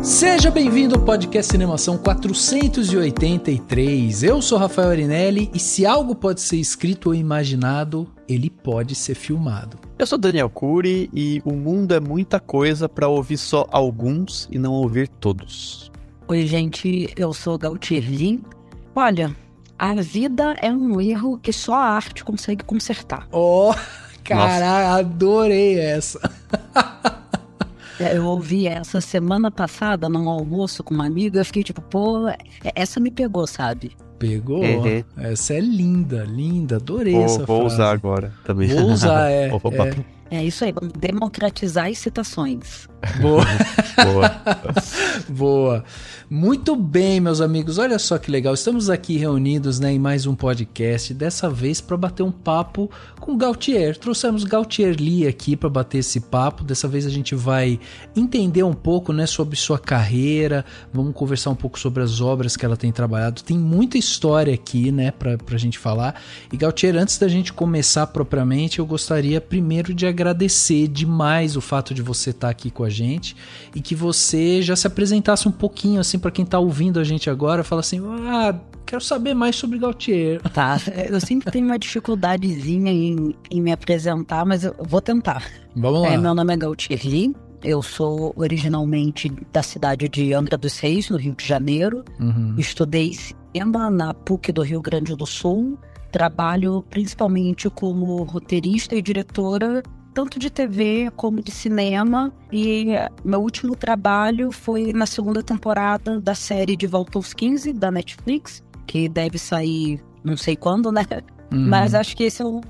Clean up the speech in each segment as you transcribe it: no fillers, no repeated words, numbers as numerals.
Seja bem-vindo ao podcast Cinemação 483. Eu sou Rafael Arinelli e se algo pode ser escrito ou imaginado, ele pode ser filmado. Eu sou Daniel Cury e o mundo é muita coisa pra ouvir só alguns e não ouvir todos. Oi, gente, eu sou Gautier Lin. Olha, a vida é um erro que só a arte consegue consertar. Oh, cara, adorei essa. Eu ouvi essa semana passada num almoço com uma amiga, eu fiquei tipo, pô, essa me pegou, sabe? Pegou? Uhum. Essa é linda, linda, adorei essa frase. Vou usar agora também. Vou usar, É isso aí, vamos democratizar as citações. Boa. Boa. Boa. Muito bem, meus amigos, olha só que legal, estamos aqui reunidos, né, em mais um podcast, dessa vez para bater um papo com o Gautier. Trouxemos Gautier Lee aqui para bater esse papo, dessa vez a gente vai entender um pouco, né, sobre sua carreira, vamos conversar um pouco sobre as obras que ela tem trabalhado, tem muita história aqui, né, pra gente falar. E Gautier, antes da gente começar propriamente, eu gostaria primeiro de agradecer demais o fato de você estar aqui com a gente e que você já se apresentasse um pouquinho, assim, para quem tá ouvindo a gente agora, fala assim, quero saber mais sobre Gautier. Tá, eu sempre tenho uma dificuldadezinha em me apresentar, mas eu vou tentar. Vamos lá. Meu nome é Gautier Lee, eu sou originalmente da cidade de Angra dos Reis, no Rio de Janeiro. Estudei cinema na PUC do Rio Grande do Sul, trabalho principalmente como roteirista e diretora, tanto de TV como de cinema, e meu último trabalho foi na segunda temporada da série De Volta aos 15, da Netflix, que deve sair não sei quando, né? Mas acho que esse é um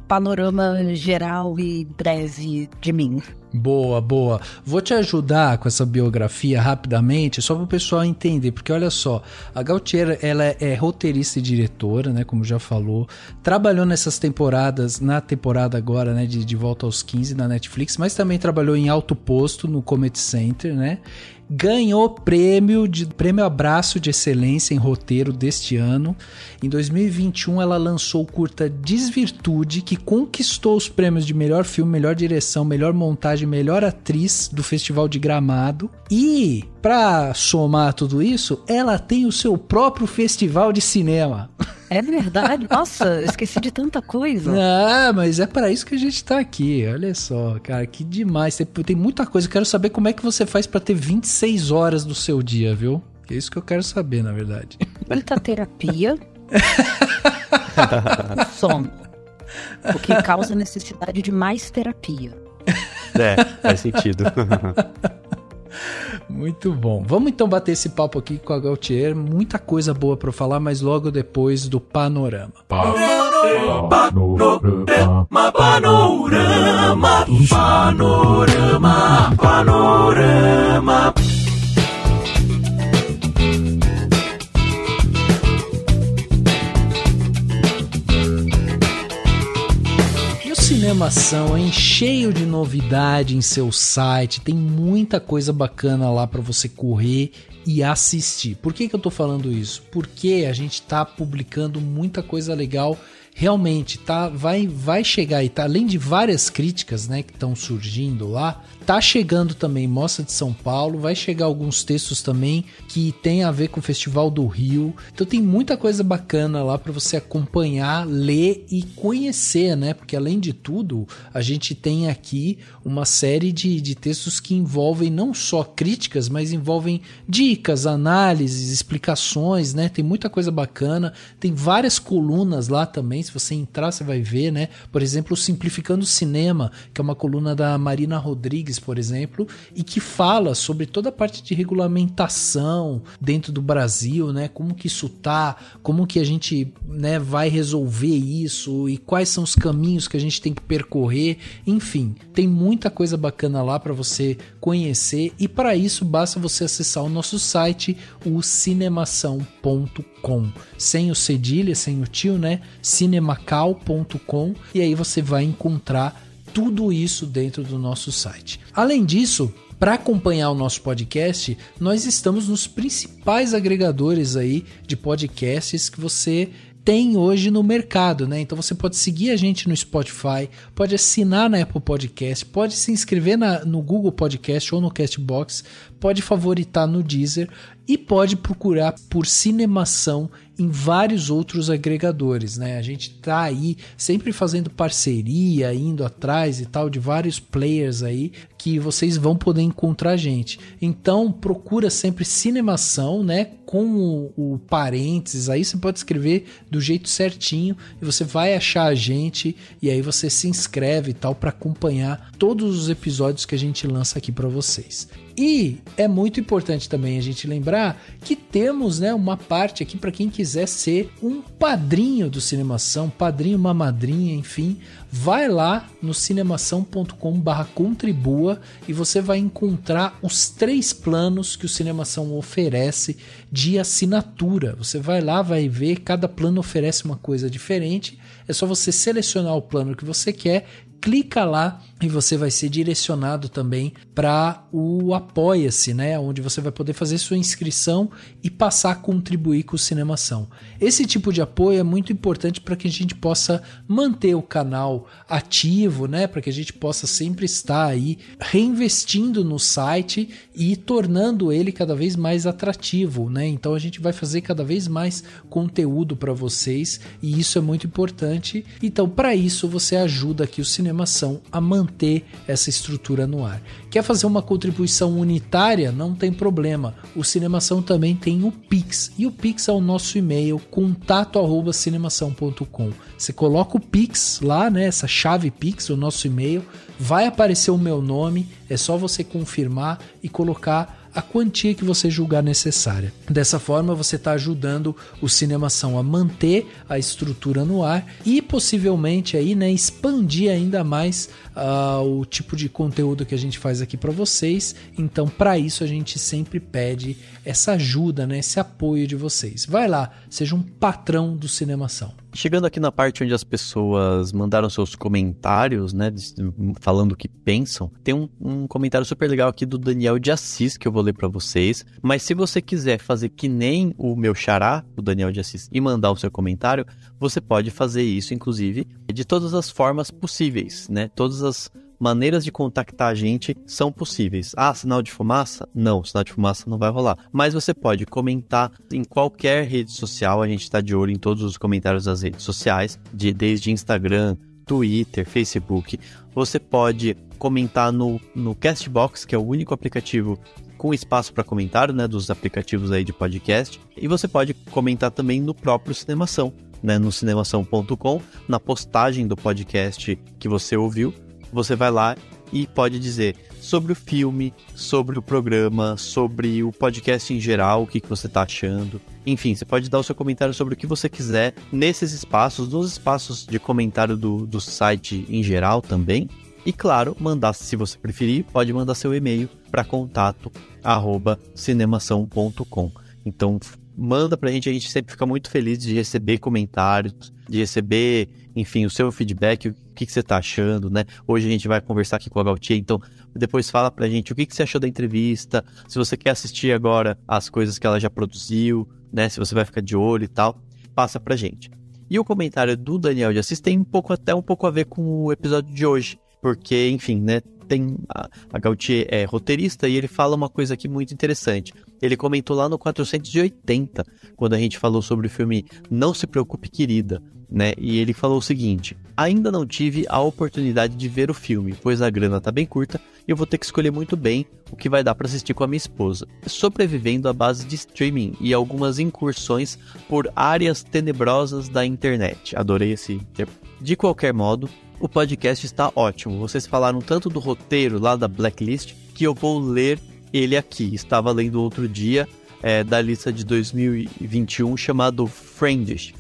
panorama geral e breve de mim. Boa, boa. Vou te ajudar com essa biografia rapidamente, só para o pessoal entender, porque olha só, a Gautier, ela é roteirista e diretora, né, como já falou, trabalhou nessas temporadas, na temporada agora, né, de Volta aos 15 na Netflix, mas também trabalhou em Alto Posto, no Comedy Center, né, ganhou prêmio Abraço de Excelência em Roteiro deste ano. Em 2021 ela lançou o curta Desvirtude, que conquistou os prêmios de melhor filme, melhor direção, melhor montagem, melhor atriz do Festival de Gramado. E, pra somar tudo isso, ela tem o seu próprio festival de cinema. É verdade? Nossa, eu esqueci de tanta coisa. Ah, mas é para isso que a gente tá aqui. Olha só, cara, que demais. Tem muita coisa. Eu quero saber como é que você faz para ter 26 horas do seu dia, viu? É isso que eu quero saber, na verdade. Muita terapia. Sono. O que causa necessidade de mais terapia. Faz sentido. Muito bom. Vamos então bater esse papo aqui com a Gautier. Muita coisa boa para falar, mas logo depois do Panorama. Panorama. Cinemação, hein? Cheio de novidade em seu site, tem muita coisa bacana lá para você correr e assistir. Por que eu tô falando isso? Porque a gente tá publicando muita coisa legal. Realmente, vai chegar e tá, além de várias críticas, né, que estão surgindo lá, tá chegando também Mostra de São Paulo, vai chegar alguns textos também que tem a ver com o Festival do Rio. Então tem muita coisa bacana lá para você acompanhar, ler e conhecer, né? Porque além de tudo, a gente tem aqui uma série de textos que envolvem não só críticas, mas envolvem dicas, análises, explicações, né? Tem muita coisa bacana, tem várias colunas lá também. Se você entrar, você vai ver, né? Por exemplo, Simplificando o Cinema, que é uma coluna da Marina Rodrigues, por exemplo, e que fala sobre toda a parte de regulamentação dentro do Brasil, né? Como que isso tá, como que a gente, né, vai resolver isso e quais são os caminhos que a gente tem que percorrer. Enfim, tem muita coisa bacana lá para você conhecer e para isso basta você acessar o nosso site, o cinemação.com, sem o cedilha, sem o tio, né? cinemacal.com, e aí você vai encontrar tudo isso dentro do nosso site. Além disso, para acompanhar o nosso podcast, nós estamos nos principais agregadores aí de podcasts que você tem hoje no mercado, né? Então você pode seguir a gente no Spotify, pode assinar na Apple Podcast, pode se inscrever no Google Podcast ou no Castbox, pode favoritar no Deezer e pode procurar por Cinemação em vários outros agregadores, né? A gente tá aí sempre fazendo parceria, indo atrás e tal de vários players aí que vocês vão poder encontrar a gente. Então procura sempre Cinemação, né? Com o parênteses aí, você pode escrever do jeito certinho e você vai achar a gente e aí você se inscreve e tal para acompanhar todos os episódios que a gente lança aqui para vocês. E é muito importante também a gente lembrar que temos, né, uma parte aqui para quem quiser ser um padrinho do Cinemação, padrinho, uma madrinha, enfim, vai lá no cinemação.com/contribua e você vai encontrar os 3 planos que o Cinemação oferece de assinatura. Você vai lá, vai ver, cada plano oferece uma coisa diferente, é só você selecionar o plano que você quer, clica lá e você vai ser direcionado também para o Apoia-se, né? Onde você vai poder fazer sua inscrição e passar a contribuir com o Cinemação. Esse tipo de apoio é muito importante para que a gente possa manter o canal ativo, né? Para que a gente possa sempre estar aí reinvestindo no site e tornando ele cada vez mais atrativo, né? Então a gente vai fazer cada vez mais conteúdo para vocês e isso é muito importante. Então para isso você ajuda aqui o Cinemação a manter essa estrutura no ar. Quer fazer uma contribuição unitária? Não tem problema. O Cinemação também tem o Pix. E o Pix é o nosso e-mail, contato@cinemação.com. Você coloca o Pix lá, né? Essa chave Pix, o nosso e-mail. Vai aparecer o meu nome. É só você confirmar e colocar a quantia que você julgar necessária. Dessa forma você está ajudando o Cinemação a manter a estrutura no ar e possivelmente aí, né, expandir ainda mais o tipo de conteúdo que a gente faz aqui para vocês. Então para isso a gente sempre pede essa ajuda, né, esse apoio de vocês. Vai lá, seja um patrão do Cinemação. Chegando aqui na parte onde as pessoas mandaram seus comentários, né, falando o que pensam, tem um comentário super legal aqui do Daniel de Assis que eu vou ler para vocês. Mas se você quiser fazer que nem o meu xará, o Daniel de Assis, e mandar o seu comentário, você pode fazer isso, inclusive, de todas as formas possíveis, né? Todas as maneiras de contactar a gente são possíveis. Ah, sinal de fumaça? Não, sinal de fumaça não vai rolar. Mas você pode comentar em qualquer rede social, a gente está de olho em todos os comentários das redes sociais, desde Instagram, Twitter, Facebook. Você pode comentar no Castbox, que é o único aplicativo com espaço para comentário, né, dos aplicativos aí de podcast. E você pode comentar também no próprio Cinemação, né, no cinemação.com, na postagem do podcast que você ouviu. Você vai lá e pode dizer sobre o filme, sobre o programa, sobre o podcast em geral, o que você está achando. Enfim, você pode dar o seu comentário sobre o que você quiser nesses espaços, nos espaços de comentário do site em geral também. E claro, mandar, se você preferir, pode mandar seu e-mail para contato@cinemação.com. Então manda pra gente, a gente sempre fica muito feliz de receber comentários, de receber, enfim, o seu feedback, o que você tá achando, né? Hoje a gente vai conversar aqui com a Gautier, então depois fala pra gente o que você achou da entrevista, se você quer assistir agora as coisas que ela já produziu, né? Se você vai ficar de olho e tal, passa pra gente. E o comentário do Daniel de Assis tem até um pouco a ver com o episódio de hoje, porque, enfim, né? A Gautier é roteirista e ele fala uma coisa aqui muito interessante. Ele comentou lá no 480, quando a gente falou sobre o filme Não Se Preocupe, Querida, né? E ele falou o seguinte: ainda não tive a oportunidade de ver o filme, pois a grana tá bem curta e eu vou ter que escolher muito bem o que vai dar para assistir com a minha esposa. Sobrevivendo à base de streaming e algumas incursões por áreas tenebrosas da internet. Adorei esse termo. De qualquer modo, o podcast está ótimo. Vocês falaram tanto do roteiro lá da Blacklist que eu vou ler ele aqui. Estava lendo outro dia da lista de 2021 chamado Fiendish.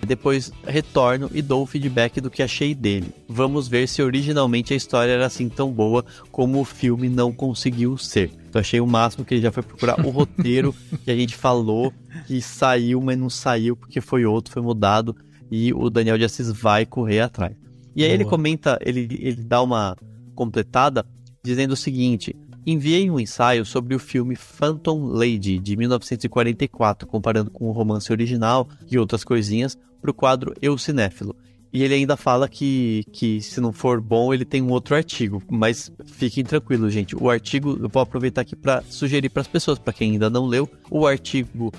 Depois retorno e dou o feedback do que achei dele. Vamos ver se originalmente a história era assim tão boa como o filme não conseguiu ser. Então achei o máximo que ele já foi procurar o roteiro que a gente falou que saiu, mas não saiu porque foi mudado. E o Daniel de Assis vai correr atrás. E aí ele comenta, ele dá uma completada dizendo o seguinte: enviei um ensaio sobre o filme Phantom Lady, de 1944, comparando com o romance original e outras coisinhas, para o quadro Eu Cinéfilo. E ele ainda fala que se não for bom, ele tem um outro artigo. Mas fiquem tranquilos, gente. O artigo, eu vou aproveitar aqui para sugerir para as pessoas, para quem ainda não leu, o artigo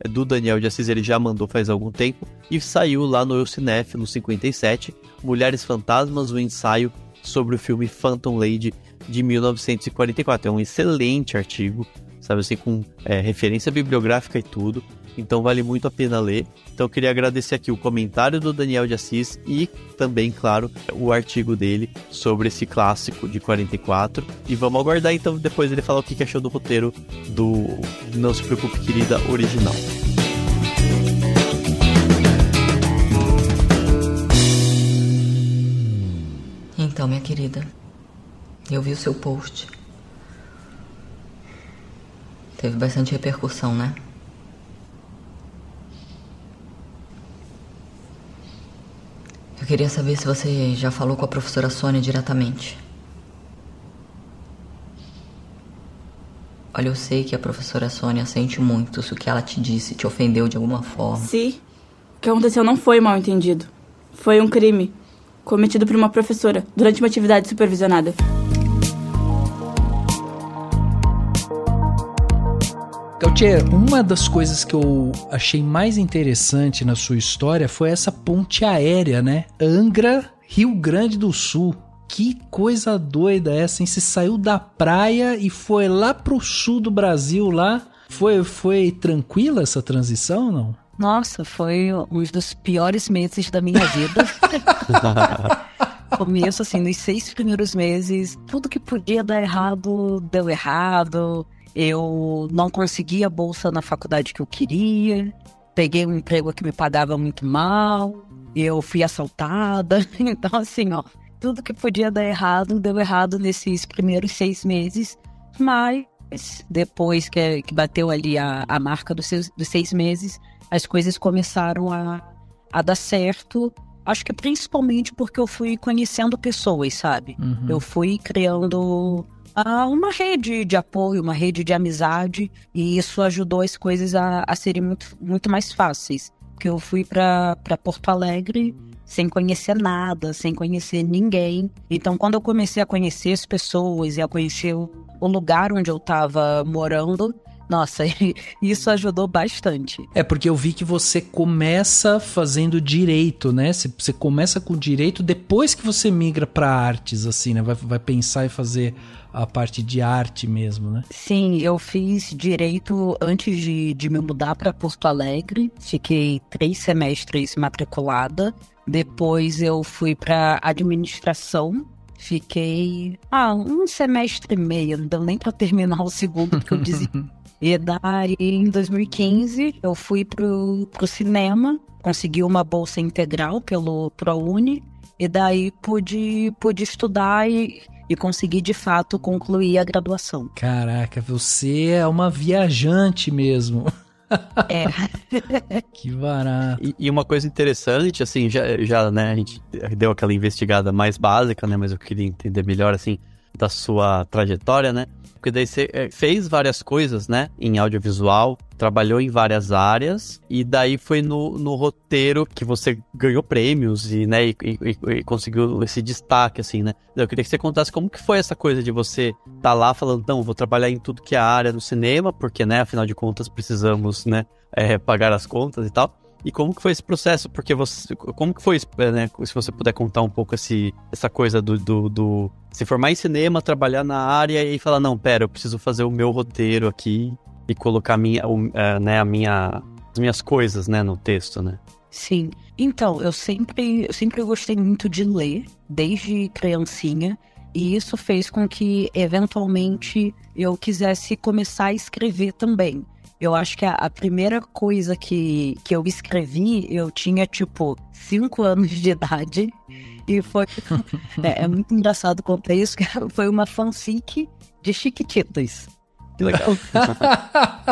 do Daniel de Assis, ele já mandou faz algum tempo, e saiu lá no Eu Cinéfilo 57, Mulheres Fantasmas, o ensaio sobre o filme Phantom Lady, de 1944. É um excelente artigo, sabe assim, com referência bibliográfica e tudo. Então vale muito a pena ler. Então eu queria agradecer aqui o comentário do Daniel de Assis e também, claro, o artigo dele sobre esse clássico de 44. E vamos aguardar então depois ele falar o que achou do roteiro do Não Se Preocupe, Querida original. Então, minha querida, eu vi o seu post. Teve bastante repercussão, né? Eu queria saber se você já falou com a professora Sônia diretamente. Olha, eu sei que a professora Sônia sente muito se o que ela te disse te ofendeu de alguma forma. Sim. O que aconteceu não foi mal entendido. Foi um crime cometido por uma professora durante uma atividade supervisionada. Gautier, uma das coisas que eu achei mais interessante na sua história foi essa ponte aérea, né? Angra, Rio Grande do Sul. Que coisa doida essa, hein? Você saiu da praia e foi lá pro sul do Brasil lá. Foi tranquila essa transição ou não? Nossa, foi um dos piores meses da minha vida. Começo, assim, nos 6 primeiros meses, tudo que podia dar errado, deu errado. Eu não consegui a bolsa na faculdade que eu queria. Peguei um emprego que me pagava muito mal. Eu fui assaltada. Então, assim, ó, tudo que podia dar errado, deu errado nesses primeiros 6 meses. Mas depois que bateu ali a marca dos 6 meses, as coisas começaram a dar certo. Acho que principalmente porque eu fui conhecendo pessoas, sabe? Uhum. Eu fui criando uma rede de apoio, uma rede de amizade, e isso ajudou as coisas a serem muito, muito mais fáceis. Porque eu fui para Porto Alegre sem conhecer nada, sem conhecer ninguém. Então, quando eu comecei a conhecer as pessoas e a conhecer o lugar onde eu estava morando, nossa, isso ajudou bastante. Porque eu vi que você começa fazendo direito, né? Você começa com direito depois que você migra para artes, assim, né? Vai pensar em fazer a parte de arte mesmo, né? Sim, eu fiz direito antes de me mudar para Porto Alegre. Fiquei 3 semestres matriculada. Depois eu fui para administração. Fiquei 1 semestre e meio, não deu nem para terminar o segundo, porque eu desisti. E daí, em 2015, eu fui pro cinema, consegui uma bolsa integral pelo ProUni, e daí pude estudar e consegui, de fato, concluir a graduação. Caraca, você é uma viajante mesmo. Que barato. E uma coisa interessante, assim, já, né, a gente deu aquela investigada mais básica, né, mas eu queria entender melhor, assim, da sua trajetória, né? Porque daí você fez várias coisas, né, em audiovisual, trabalhou em várias áreas, e daí foi no roteiro que você ganhou prêmios e, né, e conseguiu esse destaque, assim, né? Eu queria que você contasse como que foi essa coisa de você tá lá falando, não, vou trabalhar em tudo que é a área do cinema, porque, né, afinal de contas precisamos, né, pagar as contas e tal. E como que foi esse processo? Porque como que foi, né? Se você puder contar um pouco essa coisa do se formar em cinema, trabalhar na área e falar, não, pera, eu preciso fazer o meu roteiro aqui e colocar as minhas coisas, né, no texto, né? Sim. Então, eu sempre gostei muito de ler, desde criancinha, e isso fez com que, eventualmente, eu quisesse começar a escrever também. Eu acho que a primeira coisa que eu escrevi, eu tinha, 5 anos de idade. E foi... é muito engraçado contar isso, que foi uma fanfic de Chiquititas. Que legal.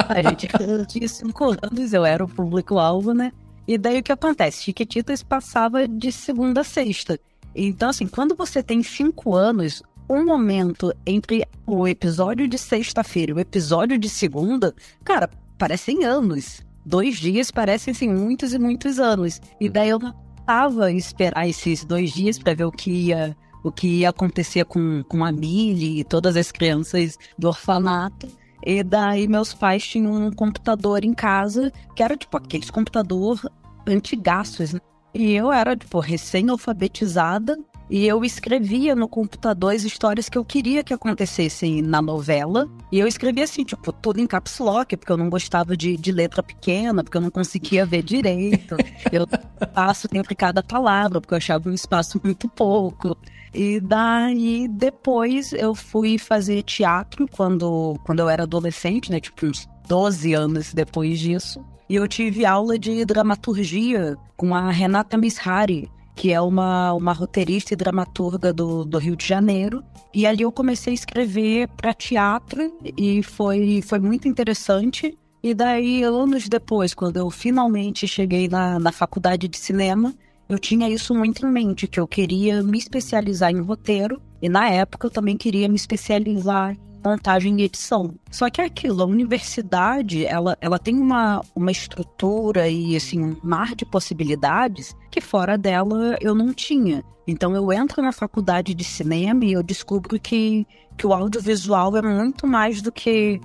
A gente tinha 5 anos, eu era o público-alvo, né? E daí o que acontece? Chiquititas passava de segunda a sexta. Então, assim, quando você tem 5 anos, um momento entre o episódio de sexta-feira e o episódio de segunda, cara, parecem anos. 2 dias parecem, assim, muitos e muitos anos. E daí eu não tava esperar esses 2 dias pra ver o que ia acontecer com a Millie e todas as crianças do orfanato. E daí meus pais tinham um computador em casa, que era tipo aqueles computador antigaços, né? E eu era tipo recém-alfabetizada e eu escrevia no computador as histórias que eu queria que acontecessem na novela. E eu escrevia assim, tipo, tudo em caps lock, porque eu não gostava de letra pequena, porque eu não conseguia ver direito. Eu passo sempre cada palavra, porque eu achava um espaço muito pouco. E daí, depois, eu fui fazer teatro quando eu era adolescente, né? Tipo, uns 12 anos depois disso. E eu tive aula de dramaturgia com a Renata Mishari, que é uma roteirista e dramaturga do Rio de Janeiro. E ali eu comecei a escrever para teatro e foi muito interessante. E daí, anos depois, quando eu finalmente cheguei na faculdade de cinema, eu tinha isso muito em mente, que eu queria me especializar em roteiro. E na época eu também queria me especializar em montagem e edição. Só que é aquilo, a universidade, ela tem uma estrutura e assim, um mar de possibilidades que fora dela eu não tinha. Então eu entro na faculdade de cinema e eu descubro que o audiovisual é muito mais do que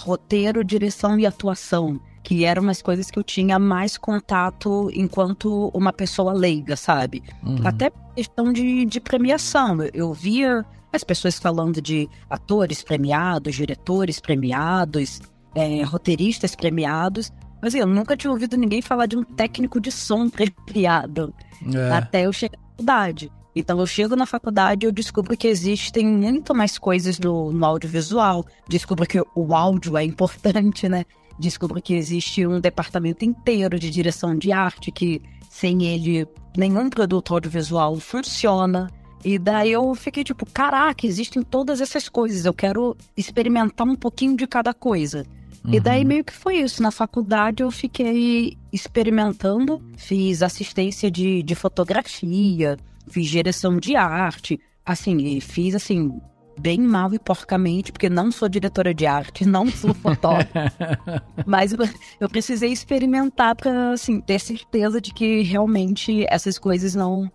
roteiro, direção e atuação, que eram umas coisas que eu tinha mais contato enquanto uma pessoa leiga, sabe? Até questão de premiação. Eu via as pessoas falando de atores premiados, diretores premiados, roteiristas premiados, mas eu nunca tinha ouvido ninguém falar de um técnico de som premiado, até eu chegar na faculdade. Então eu chego na faculdade e eu descubro que existem muito mais coisas no audiovisual, descubro que o áudio é importante, né? Descubro que existe um departamento inteiro de direção de arte, que sem ele nenhum produto audiovisual funciona. E daí eu fiquei tipo, caraca, existem todas essas coisas, eu quero experimentar um pouquinho de cada coisa. E daí meio que foi isso, na faculdade eu fiquei experimentando, fiz assistência de fotografia, fiz direção de arte, assim, e fiz assim, bem mal e porcamente, porque não sou diretora de arte, não sou fotógrafa. Mas eu precisei experimentar pra, assim, ter certeza de que realmente essas coisas não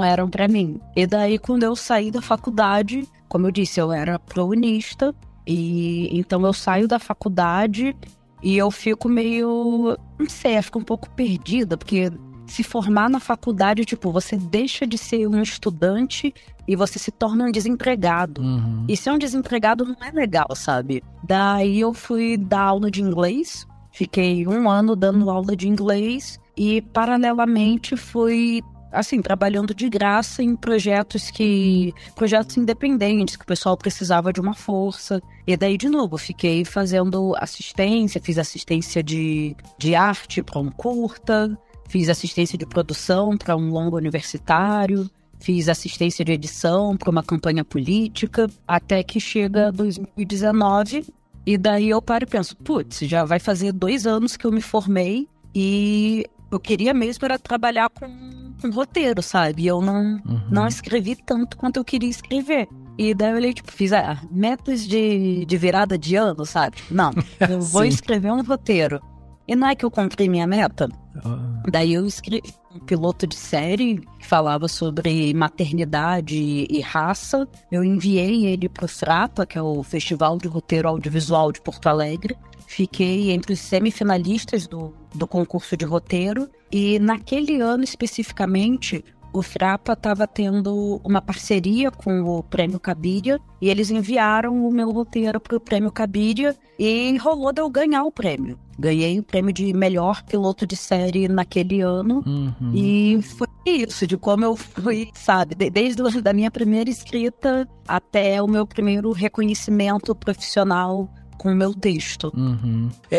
eram pra mim. E daí, quando eu saí da faculdade, como eu disse, eu era prounista, e então eu saio da faculdade e eu fico meio, não sei, eu fico um pouco perdida, porque se formar na faculdade, tipo, você deixa de ser um estudante e você se torna um desempregado. E ser um desempregado não é legal, sabe? Daí eu fui dar aula de inglês, fiquei 1 ano dando aula de inglês e, paralelamente, fui, assim, trabalhando de graça em projetos independentes, que o pessoal precisava de uma força. E daí, de novo, fiquei fazendo assistência, fiz assistência de arte para um curta, fiz assistência de produção para um longo universitário, fiz assistência de edição para uma campanha política, até que chega 2019, e daí eu paro e penso, putz, já vai fazer 2 anos que eu me formei, e eu queria mesmo era trabalhar com roteiro, sabe? Eu não escrevi tanto quanto eu queria escrever. E daí eu olhei, tipo, fiz metas de virada de ano, sabe? Não, eu vou escrever um roteiro. E não é que eu cumpri minha meta? Daí eu escrevi um piloto de série que falava sobre maternidade e raça. Eu enviei ele pro Frapa, que é o Festival de Roteiro Audiovisual de Porto Alegre. Fiquei entre os semifinalistas do concurso de roteiro. E naquele ano especificamente, o Frapa estava tendo uma parceria com o Prêmio Cabiria e eles enviaram o meu roteiro para o Prêmio Cabiria e rolou de eu ganhar o prêmio. Ganhei o prêmio de melhor piloto de série naquele ano e foi isso, de como eu fui, sabe, desde a minha primeira escrita até o meu primeiro reconhecimento profissional com o meu texto.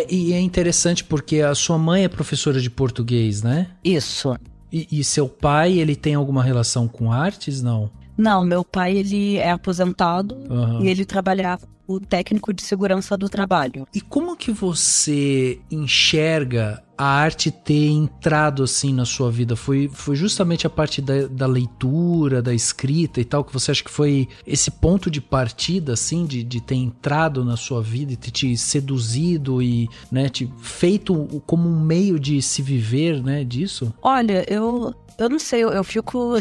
E é interessante porque a sua mãe é professora de português, né? Isso. E seu pai, ele tem alguma relação com artes, não? Não, meu pai, ele é aposentado e ele trabalhava o técnico de segurança do trabalho. E como que você enxerga a arte ter entrado assim na sua vida? Foi justamente a parte da leitura, da escrita e tal, que você acha que foi esse ponto de partida, assim, de ter entrado na sua vida e ter te seduzido e, né, te feito como um meio de se viver, né, disso? Olha, eu não sei, eu fico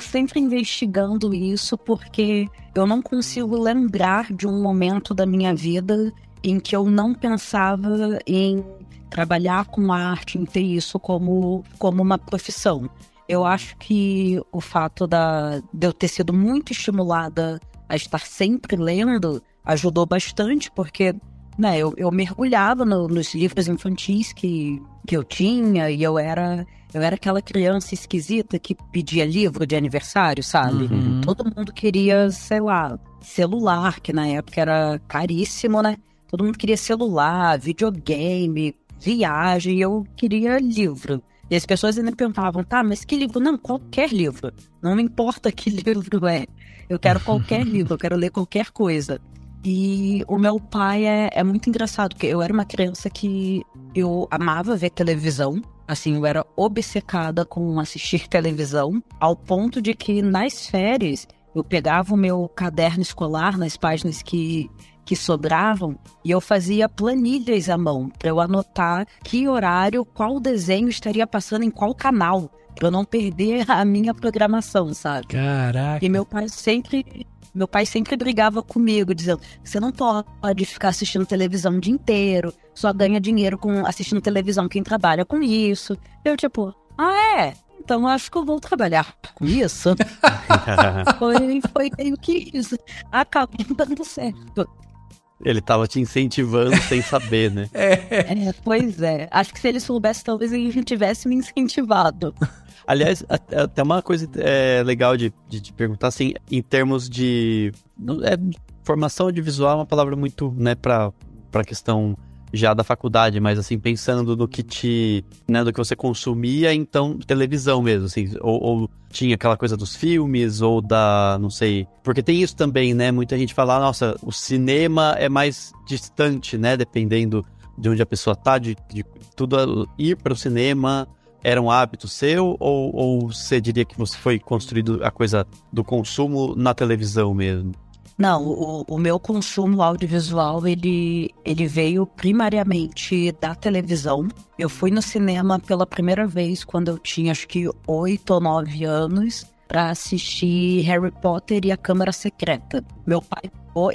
sempre investigando isso porque eu não consigo lembrar de um momento da minha vida em que eu não pensava em trabalhar com arte, em ter isso como uma profissão. Eu acho que o fato de eu ter sido muito estimulada a estar sempre lendo ajudou bastante, porque, né, eu mergulhava nos livros infantis que eu tinha, e eu era aquela criança esquisita que pedia livro de aniversário, sabe? Todo mundo queria, sei lá, celular, que na época era caríssimo, né? Todo mundo queria celular, videogame, viagem, e eu queria livro. E as pessoas ainda perguntavam, tá, mas que livro? Não, qualquer livro. Não me importa que livro é. Eu quero qualquer livro, eu quero ler qualquer coisa. E o meu pai é muito engraçado, porque eu era uma criança que eu amava ver televisão. Assim, eu era obcecada com assistir televisão, ao ponto de que nas férias eu pegava o meu caderno escolar nas páginas que sobravam e eu fazia planilhas à mão para eu anotar que horário, qual desenho estaria passando em qual canal, para eu não perder a minha programação, sabe? Caraca! E meu pai sempre brigava comigo, dizendo: você não pode ficar assistindo televisão o dia inteiro, só ganha dinheiro com assistindo televisão quem trabalha com isso. Eu tipo, então acho que eu vou trabalhar com isso. Foi meio que isso. Acabou dando certo. Ele tava te incentivando sem saber, né? Pois é. Acho que se ele soubesse, talvez ele tivesse me incentivado. Aliás, até uma coisa legal de perguntar, assim, em termos de... formação audiovisual é uma palavra muito, né, pra questão já da faculdade, mas assim, pensando no que né, do que você consumia, então, televisão mesmo, assim, ou tinha aquela coisa dos filmes, ou não sei, porque tem isso também, né, muita gente fala, nossa, o cinema é mais distante, né, dependendo de onde a pessoa tá, de tudo, ir para o cinema era um hábito seu, ou você diria que você foi construído a coisa do consumo na televisão mesmo? Não, o meu consumo audiovisual, ele veio primariamente da televisão. Eu fui no cinema pela primeira vez quando eu tinha, acho que 8 ou 9 anos, para assistir Harry Potter e a Câmara Secreta. Meu pai,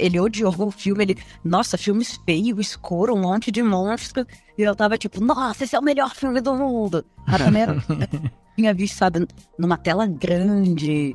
ele odiou o filme, nossa, filmes feios, escuro, um monte de monstro. E eu tava tipo, nossa, esse é o melhor filme do mundo. A primeira tinha visto, sabe, numa tela grande...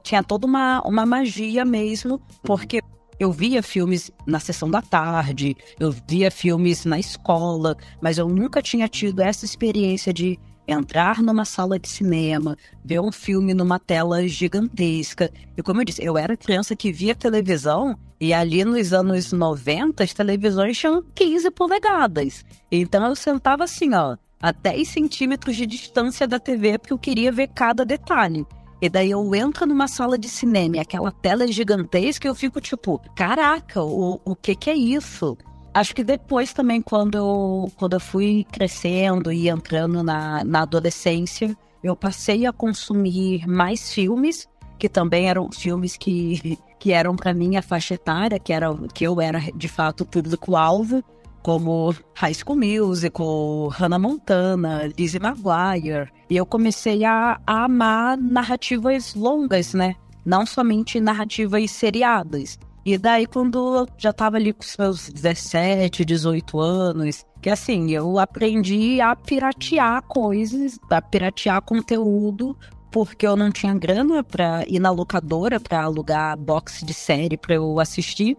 Tinha toda uma magia mesmo, porque eu via filmes na sessão da tarde, eu via filmes na escola, mas eu nunca tinha tido essa experiência de entrar numa sala de cinema, ver um filme numa tela gigantesca. E como eu disse, eu era criança que via televisão, e ali nos anos 90 as televisões tinham 15 polegadas. Então eu sentava assim, a 10 centímetros de distância da TV, porque eu queria ver cada detalhe. E daí eu entro numa sala de cinema e aquela tela é gigantesca e eu fico tipo, caraca, o que é isso? Acho que depois também, quando eu fui crescendo e entrando na adolescência, eu passei a consumir mais filmes, que também eram filmes que eram para mim a faixa etária, que eu era de fato o público-alvo, como High School Musical, Hannah Montana, Lizzie McGuire. E eu comecei a amar narrativas longas, né? Não somente narrativas seriadas. E daí, quando eu já tava ali com os meus 17, 18 anos, que assim, eu aprendi a piratear coisas, a piratear conteúdo, porque eu não tinha grana pra ir na locadora pra alugar box de série pra eu assistir.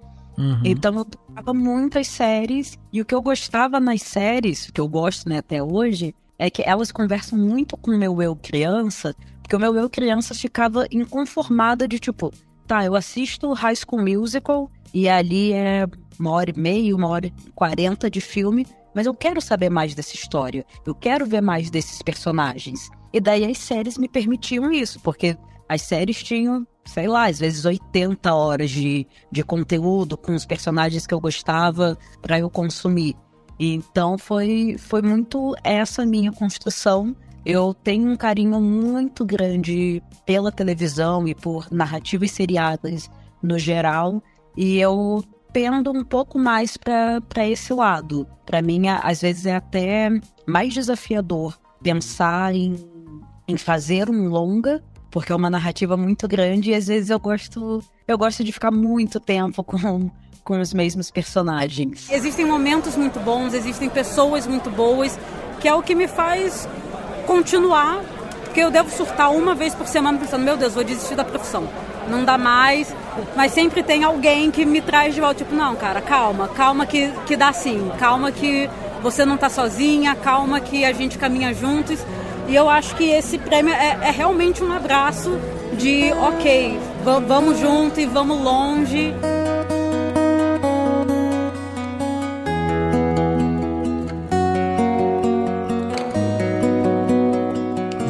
Então eu pegava muitas séries, e o que eu gostava nas séries, que eu gosto, né, até hoje, é que elas conversam muito com o meu eu criança, porque o meu eu criança ficava inconformada de tipo, tá, eu assisto High School Musical e ali é 1h30, 1h40 de filme, mas eu quero saber mais dessa história, eu quero ver mais desses personagens. E daí as séries me permitiam isso, porque as séries tinham, sei lá, às vezes 80 horas de conteúdo com os personagens que eu gostava pra eu consumir. Então foi muito essa minha construção. Eu tenho um carinho muito grande pela televisão e por narrativas seriadas no geral, e eu pendo um pouco mais para esse lado. Para mim, às vezes é até mais desafiador pensar em fazer um longa, porque é uma narrativa muito grande, e às vezes eu gosto de ficar muito tempo com os mesmos personagens. Existem momentos muito bons, existem pessoas muito boas, que é o que me faz continuar, porque eu devo surtar uma vez por semana pensando, meu Deus, vou desistir da profissão, não dá mais, mas sempre tem alguém que me traz de volta, tipo, não, cara, calma que dá sim, calma que você não tá sozinha, calma que a gente caminha juntos, e eu acho que esse prêmio é realmente um abraço de, ok, vamos junto e vamos longe.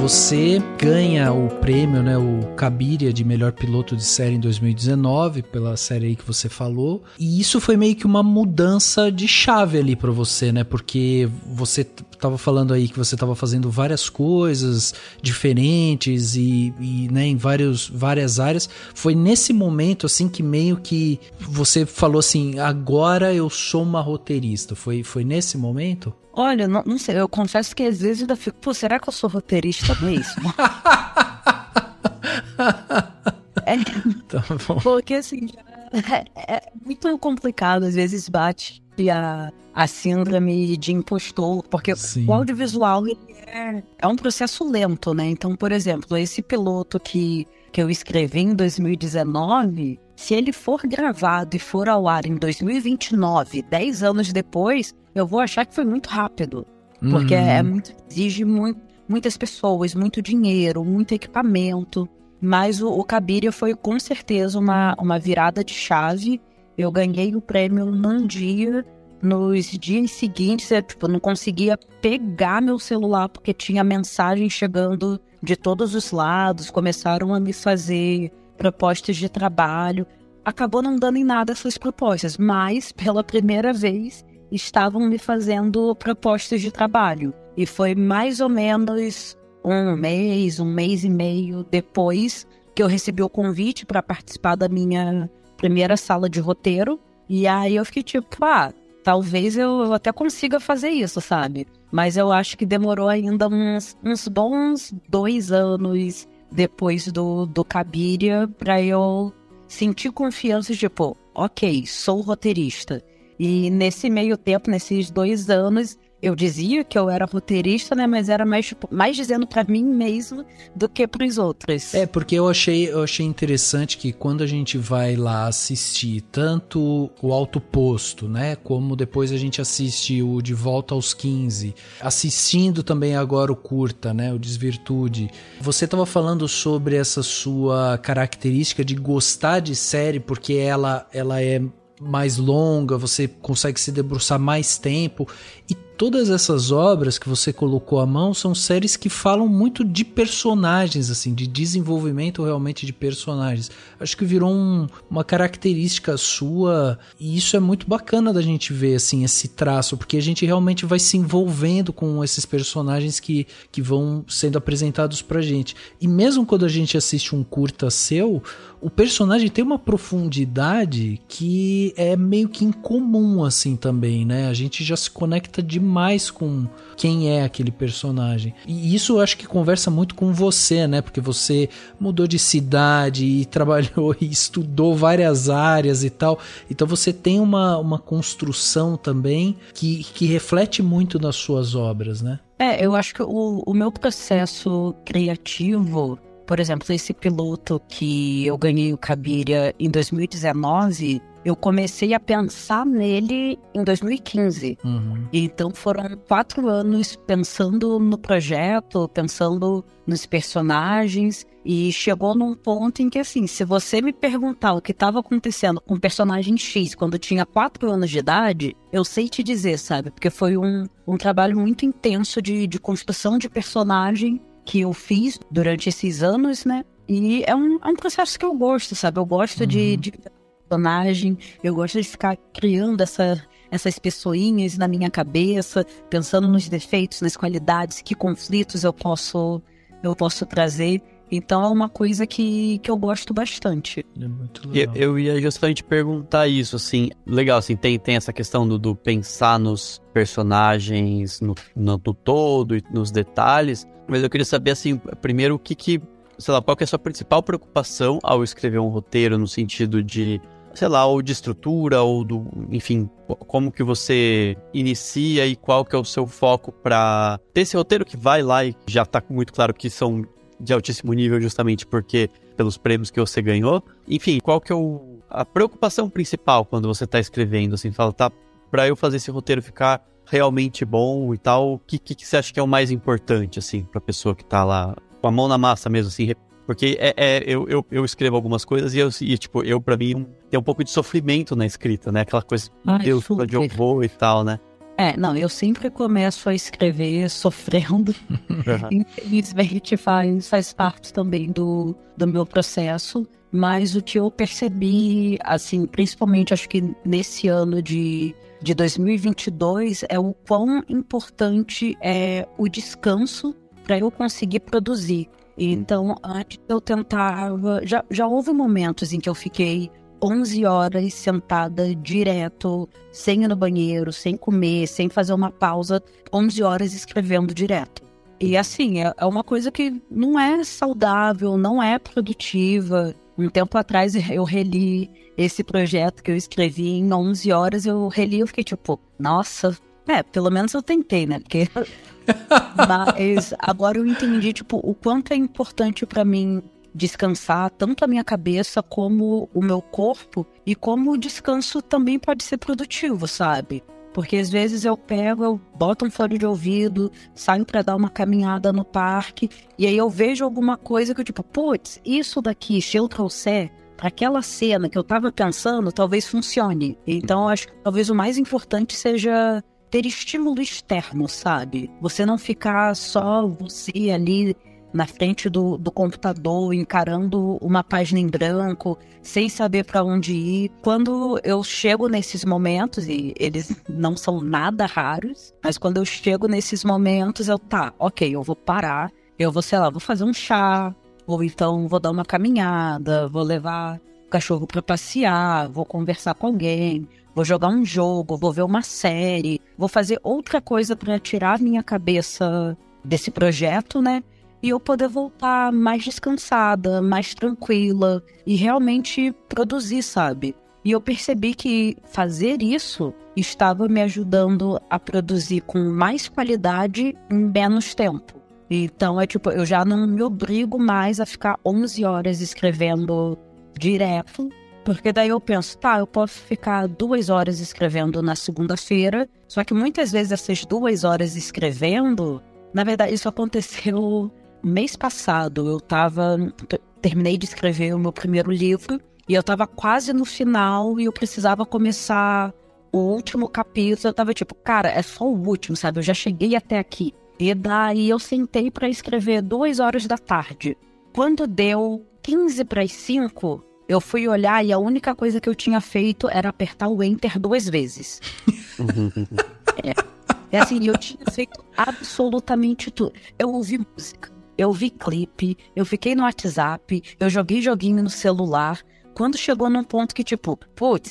Você ganha o prêmio, né, o Cabiria de melhor piloto de série em 2019, pela série aí que você falou. E isso foi meio que uma mudança de chave ali pra você, né? Porque você tava falando aí que você tava fazendo várias coisas diferentes e né, em várias áreas. Foi nesse momento, assim, que meio que você falou assim, agora eu sou uma roteirista. Foi nesse momento? Olha, não sei, eu confesso que às vezes ainda fico, pô, será que eu sou roteirista mesmo? Tá bom. Porque assim, é muito complicado, às vezes bate a síndrome de impostor, porque Sim. O audiovisual ele é um processo lento, né? Então, por exemplo, esse piloto que eu escrevi em 2019, se ele for gravado e for ao ar em 2029, 10 anos depois, eu vou achar que foi muito rápido. Porque exige muitas pessoas, muito dinheiro, muito equipamento. Mas o Cabiria foi com certeza uma virada de chave. Eu ganhei o prêmio num dia. Nos dias seguintes, eu não conseguia pegar meu celular porque tinha mensagem chegando de todos os lados. Começaram a me fazer propostas de trabalho. Acabou não dando em nada essas propostas, mas pela primeira vez estavam me fazendo propostas de trabalho. E foi mais ou menos um mês e meio depois que eu recebi o convite para participar da minha primeira sala de roteiro. E aí eu fiquei tipo, talvez eu até consiga fazer isso, sabe? Mas eu acho que demorou ainda uns bons 2 anos depois do Cabiria para eu sentir confiança, tipo, ok, sou roteirista. E nesse meio tempo, nesses 2 anos, eu dizia que eu era roteirista, né? Mas era mais dizendo pra mim mesmo do que pros outros. Porque eu achei interessante que quando a gente vai lá assistir tanto o Alto Posto, né? Como depois a gente assiste o De Volta aos 15, assistindo também agora o curta, né? O Desvirtude. Você tava falando sobre essa sua característica de gostar de série porque ela é mais longa, você consegue se debruçar mais tempo, e todas essas obras que você colocou à mão são séries que falam muito de personagens, assim, de desenvolvimento realmente de personagens. Acho que virou uma característica sua, e isso é muito bacana da gente ver, assim, esse traço, porque a gente realmente vai se envolvendo com esses personagens que vão sendo apresentados pra gente. E mesmo quando a gente assiste um curta seu, o personagem tem uma profundidade que é meio que incomum, assim, também, né? A gente já se conecta demais com quem é aquele personagem. E isso eu acho que conversa muito com você, né? Porque você mudou de cidade e trabalhou e estudou várias áreas e tal. Então você tem uma construção também que reflete muito nas suas obras, né? Eu acho que o meu processo criativo, por exemplo, esse piloto que eu ganhei o Cabiria em 2019, eu comecei a pensar nele em 2015. Então foram 4 anos pensando no projeto, pensando nos personagens, e chegou num ponto em que, assim, se você me perguntar o que estava acontecendo com o personagem X quando tinha 4 anos de idade, eu sei te dizer, sabe? Porque foi um trabalho muito intenso de construção de personagem que eu fiz durante esses anos, né? E é um processo que eu gosto, sabe? Eu gosto de personagem, eu gosto de ficar criando essas pessoinhas na minha cabeça, pensando nos defeitos, nas qualidades, que conflitos eu posso trazer. Então é uma coisa que eu gosto bastante. É muito legal. Eu ia justamente perguntar isso, assim, legal, assim, tem essa questão do pensar nos personagens, no todo e nos detalhes, mas eu queria saber, assim, primeiro, sei lá, qual que é a sua principal preocupação ao escrever um roteiro, no sentido de, sei lá, ou de estrutura, ou enfim, como que você inicia e qual que é o seu foco para ter esse roteiro que vai lá e já tá muito claro que são de altíssimo nível, justamente porque pelos prêmios que você ganhou. Enfim, qual que é a preocupação principal quando você tá escrevendo, assim, fala, tá, pra eu fazer esse roteiro ficar realmente bom e tal, o que você acha que é o mais importante, assim, pra pessoa que tá lá com a mão na massa mesmo, assim, porque eu escrevo algumas coisas e tipo, pra mim, tem um pouco de sofrimento na escrita, né, aquela coisa, Deus, onde eu vou e tal, né. Não, eu sempre começo a escrever sofrendo. Infelizmente faz parte também do meu processo. Mas o que eu percebi, assim, principalmente acho que nesse ano de 2022, é o quão importante é o descanso para eu conseguir produzir. Então, antes eu tentava... Já houve momentos em que eu fiquei 11 horas sentada direto, sem ir no banheiro, sem comer, sem fazer uma pausa, 11 horas escrevendo direto. E assim, é uma coisa que não é saudável, não é produtiva. Um tempo atrás eu reli esse projeto que eu escrevi em 11 horas, eu reli e fiquei tipo, nossa, pelo menos eu tentei, né? Porque... Mas agora eu entendi, tipo, o quanto é importante pra mim descansar tanto a minha cabeça como o meu corpo, e como o descanso também pode ser produtivo, sabe? Porque às vezes eu boto um fone de ouvido, saio pra dar uma caminhada no parque, e aí eu vejo alguma coisa que eu tipo, putz, isso daqui, se eu trouxer pra aquela cena que eu tava pensando, talvez funcione. Então eu acho que talvez o mais importante seja ter estímulo externo, sabe? Você não ficar só você ali na frente do computador, encarando uma página em branco, sem saber para onde ir. Quando eu chego nesses momentos, e eles não são nada raros, mas quando eu chego nesses momentos, eu vou parar, eu vou, sei lá, vou fazer um chá, ou então vou dar uma caminhada, vou levar o cachorro para passear, vou conversar com alguém, vou jogar um jogo, vou ver uma série, vou fazer outra coisa para tirar minha cabeça desse projeto, né? E eu poder voltar mais descansada, mais tranquila e realmente produzir, sabe? E eu percebi que fazer isso estava me ajudando a produzir com mais qualidade em menos tempo. Então eu já não me obrigo mais a ficar 11 horas escrevendo direto, porque daí eu penso, eu posso ficar 2 horas escrevendo na segunda-feira, só que muitas vezes essas 2 horas escrevendo, na verdade isso aconteceu... Mês passado, terminei de escrever o meu primeiro livro e eu tava quase no final e eu precisava começar o último capítulo. Eu tava tipo, cara, é só o último, sabe? Eu já cheguei até aqui. E daí eu sentei pra escrever 2 horas da tarde. Quando deu 15 para as 5, eu fui olhar e a única coisa que eu tinha feito era apertar o Enter 2 vezes. É assim, eu tinha feito absolutamente tudo. Eu ouvi música. Eu vi clipe, eu fiquei no WhatsApp, eu joguei joguinho no celular. Quando chegou num ponto que tipo,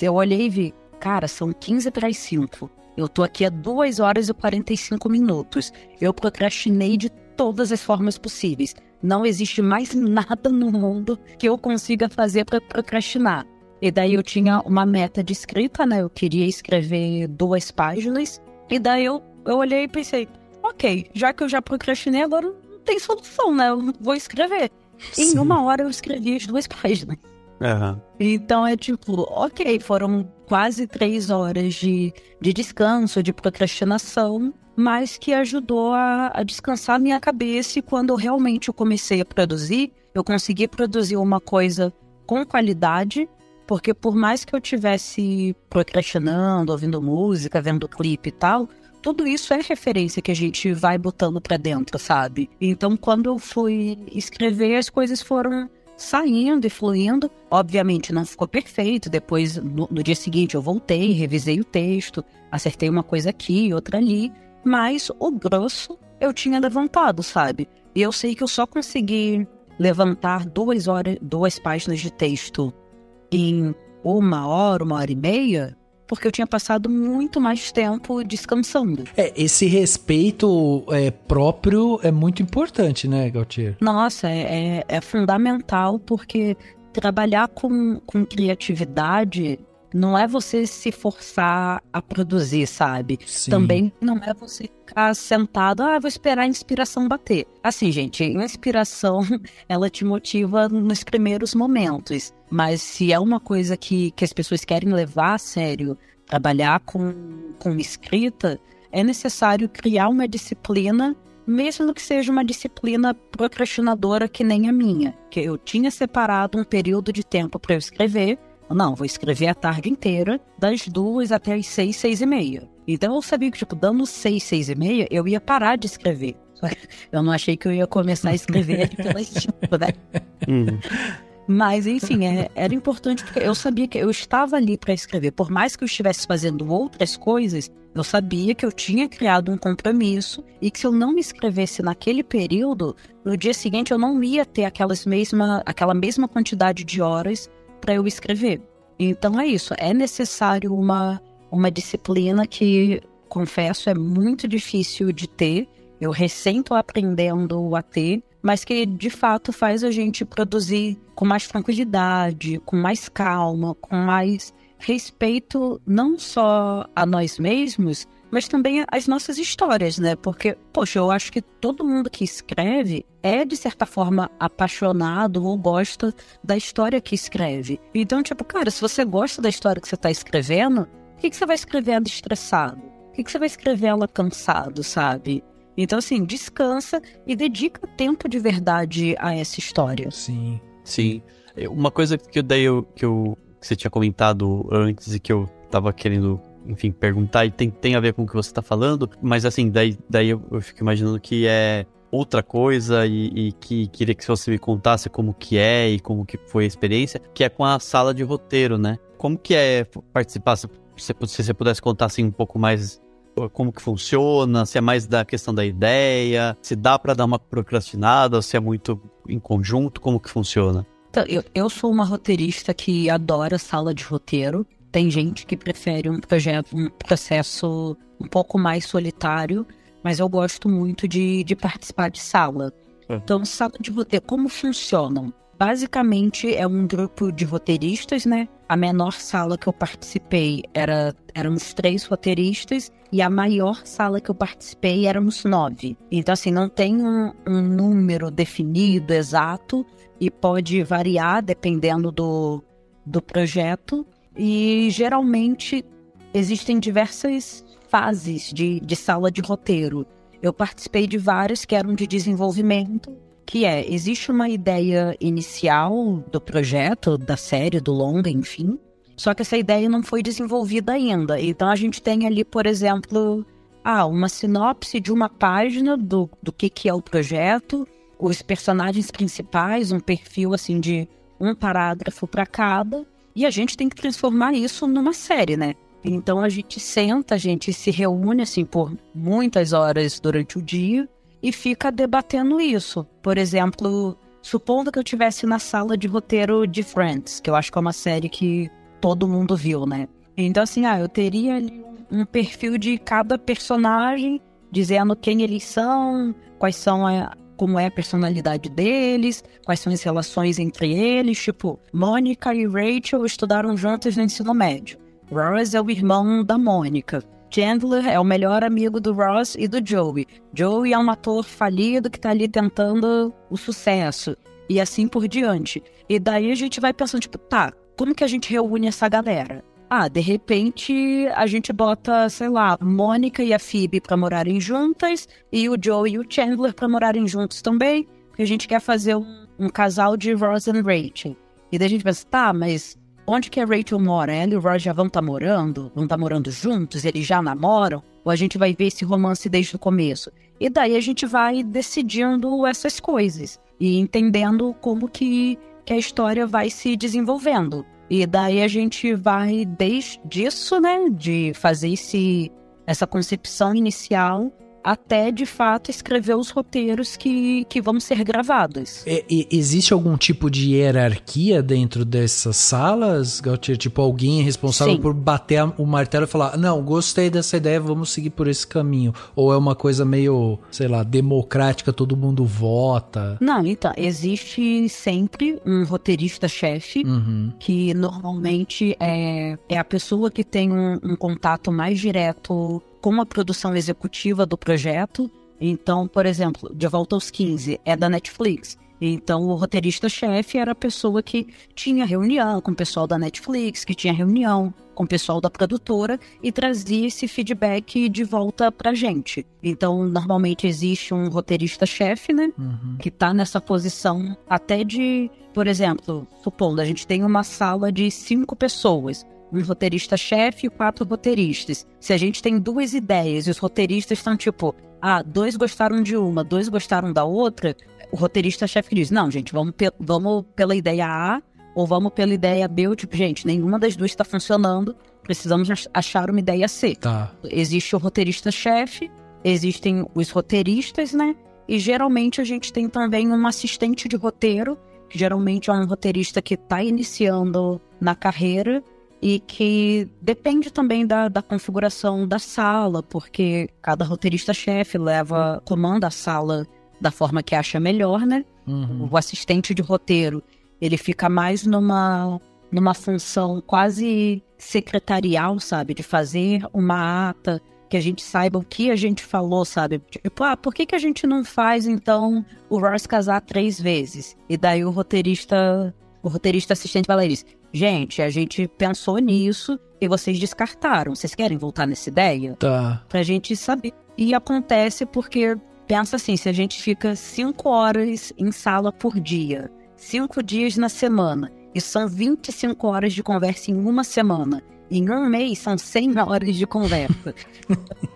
eu olhei e vi, cara, são 15 para as 5. Eu tô aqui há 2 horas e 45 minutos. Eu procrastinei de todas as formas possíveis. Não existe mais nada no mundo que eu consiga fazer para procrastinar. E daí eu tinha uma meta de escrita, né? Eu queria escrever 2 páginas. E daí eu olhei e pensei, ok, já que eu já procrastinei, agora... tem solução, né? Eu vou escrever. Sim. Em 1 hora eu escrevi as 2 páginas. Uhum. Então é tipo, ok, foram quase 3 horas de descanso, de procrastinação, mas que ajudou a descansar a minha cabeça, e quando realmente eu comecei a produzir, eu consegui produzir uma coisa com qualidade, porque por mais que eu tivesse procrastinando, ouvindo música, vendo clipe e tal, tudo isso é referência que a gente vai botando pra dentro, sabe? Então, quando eu fui escrever, as coisas foram saindo e fluindo. Obviamente não ficou perfeito. Depois, no dia seguinte, eu voltei, revisei o texto, acertei uma coisa aqui, outra ali. Mas o grosso eu tinha levantado, sabe? E eu sei que eu só consegui levantar 2 páginas de texto em 1 hora e meia, porque eu tinha passado muito mais tempo descansando. Esse respeito próprio é muito importante, né, Gautier? Nossa, é fundamental, porque trabalhar com criatividade não é você se forçar a produzir, sabe? Sim. Também não é você ficar sentado, vou esperar a inspiração bater. Assim, gente, a inspiração, ela te motiva nos primeiros momentos. Mas se é uma coisa que as pessoas querem levar a sério, trabalhar com escrita, é necessário criar uma disciplina, mesmo que seja uma disciplina procrastinadora que nem a minha. Que eu tinha separado um período de tempo para eu escrever. Não, vou escrever a tarde inteira, das 2 até as 6, 6:30. Então eu sabia que, dando 6, 6:30, eu ia parar de escrever. Eu não achei que eu ia começar a escrever ali pelas 5, né? Mas, enfim, era importante, porque eu sabia que eu estava ali para escrever. Por mais que eu estivesse fazendo outras coisas, eu sabia que eu tinha criado um compromisso e que se eu não escrevesse naquele período, no dia seguinte eu não ia ter aquela mesma quantidade de horas para eu escrever. Então é isso, é necessário uma disciplina que, confesso, é muito difícil de ter. Eu recém estou aprendendo a ter, mas que de fato faz a gente produzir com mais tranquilidade, com mais calma, com mais respeito não só a nós mesmos, mas também as nossas histórias, né? Porque, poxa, eu acho que todo mundo que escreve é, de certa forma, apaixonado ou gosta da história que escreve. Então, cara, se você gosta da história que você está escrevendo, por que você vai escrever ela estressado? Por que você vai escrever ela cansado, sabe? Então, assim, descansa e dedica tempo de verdade a essa história. Sim. Sim. Uma coisa que você tinha comentado antes e que eu tava querendo, enfim, perguntar, e tem a ver com o que você tá falando, mas assim, daí eu fico imaginando que é outra coisa e que queria que você me contasse como que é e como que foi a experiência, que é com a sala de roteiro, né? Como que é participar, se você pudesse contar assim um pouco mais como que funciona, se é mais da questão da ideia, se dá pra dar uma procrastinada, se é muito em conjunto, como que funciona? Então, eu sou uma roteirista que adora sala de roteiro. Tem gente que prefere um processo um pouco mais solitário, mas eu gosto muito de participar de sala. Então, sala de roteiro, como funcionam? Basicamente, é um grupo de roteiristas, né? A menor sala que eu participei éramos 3 roteiristas, e a maior sala que eu participei éramos 9. Então, assim, não tem um número definido, exato, e pode variar dependendo do projeto. E, geralmente, existem diversas fases de sala de roteiro. Eu participei de várias que eram de desenvolvimento, que existe uma ideia inicial do projeto, da série, do longa, enfim, só que essa ideia não foi desenvolvida ainda. Então a gente tem ali, por exemplo, uma sinopse de uma página do que é o projeto, os personagens principais, um perfil assim de um parágrafo para cada, e a gente tem que transformar isso numa série, né? Então a gente senta, a gente se reúne assim por muitas horas durante o dia e fica debatendo isso. Por exemplo, supondo que eu estivesse na sala de roteiro de Friends, que eu acho que é uma série que todo mundo viu, né? Então, assim, eu teria ali um perfil de cada personagem, dizendo quem eles são, como é a personalidade deles, quais são as relações entre eles. Tipo, Mônica e Rachel estudaram juntas no ensino médio. Ross é o irmão da Mônica. Chandler é o melhor amigo do Ross e do Joey. Joey é um ator falido que tá ali tentando o sucesso. E assim por diante. E daí a gente vai pensando, tipo, como que a gente reúne essa galera? De repente a gente bota, sei lá, Mônica e a Phoebe pra morarem juntas, e o Joey e o Chandler pra morarem juntos também, porque a gente quer fazer um casal de Ross e Rachel. E daí a gente pensa, mas onde que a Rachel mora? Ela e o Ross já vão estar morando? Vão estar morando juntos? Eles já namoram? Ou a gente vai ver esse romance desde o começo? E daí a gente vai decidindo essas coisas e entendendo como que que a história vai se desenvolvendo. E daí a gente vai desde isso, né, de fazer essa concepção inicial até, de fato, escrever os roteiros que vão ser gravados. Existe algum tipo de hierarquia dentro dessas salas, Gautier? Tipo, alguém é responsável por bater o martelo e falar, não, gostei dessa ideia, vamos seguir por esse caminho? Ou é uma coisa meio, sei lá, democrática, todo mundo vota? Não, então, existe sempre um roteirista-chefe, que normalmente é a pessoa que tem um contato mais direto com a produção executiva do projeto. Então, por exemplo, De Volta aos 15 é da Netflix. Então, o roteirista-chefe era a pessoa que tinha reunião com o pessoal da Netflix, que tinha reunião com o pessoal da produtora e trazia esse feedback de volta pra gente. Então, normalmente existe um roteirista-chefe, né? Que tá nessa posição até de, por exemplo, supondo, a gente tem uma sala de 5 pessoas. Um roteirista-chefe e 4 roteiristas. Se a gente tem 2 ideias e os roteiristas estão tipo, 2 gostaram de uma, 2 gostaram da outra, o roteirista-chefe diz, não, gente, vamos pela ideia A ou vamos pela ideia B, ou tipo, gente, nenhuma das 2 está funcionando, precisamos achar uma ideia C. Tá. Existe o roteirista-chefe, existem os roteiristas, né? E geralmente a gente tem também um assistente de roteiro, que geralmente é um roteirista que está iniciando na carreira, e que depende também da configuração da sala, porque cada roteirista-chefe comanda a sala da forma que acha melhor, né? O assistente de roteiro, ele fica mais numa função quase secretarial, sabe? De fazer uma ata, que a gente saiba o que a gente falou, sabe? Tipo, por que a gente não faz, então, o Ross casar 3 vezes? E daí o roteirista assistente vai lá e diz, gente, a gente pensou nisso e vocês descartaram. Vocês querem voltar nessa ideia? Tá. Pra gente saber. E acontece porque, pensa assim, se a gente fica 5 horas em sala por dia, 5 dias na semana, e são 25 horas de conversa em uma semana, em um mês são 100 horas de conversa.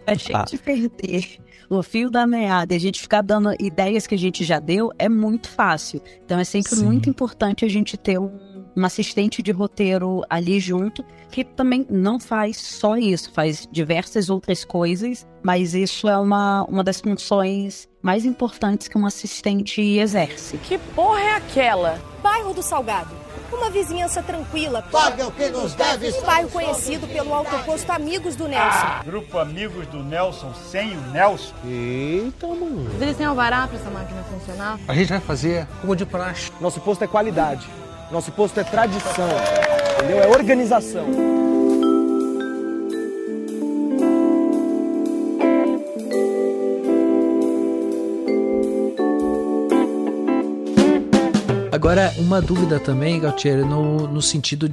A gente perder o fio da meada e a gente ficar dando ideias que a gente já deu é muito fácil. Então é sempre muito importante a gente ter um assistente de roteiro ali junto, que também não faz só isso, faz diversas outras coisas, mas isso é uma das funções mais importantes que um assistente exerce. Que porra é aquela? Bairro do Salgado. Uma vizinhança tranquila. Paga o que nos deve. Um bairro conhecido pelo autoposto Amigos do Nelson. Grupo Amigos do Nelson sem o Nelson. Eita, mano. Eles têm alvará pra essa máquina funcionar? A gente vai fazer como de praxe. Nosso posto é qualidade. Nosso posto é tradição. Entendeu? É organização. Agora, uma dúvida também, Gautier, no sentido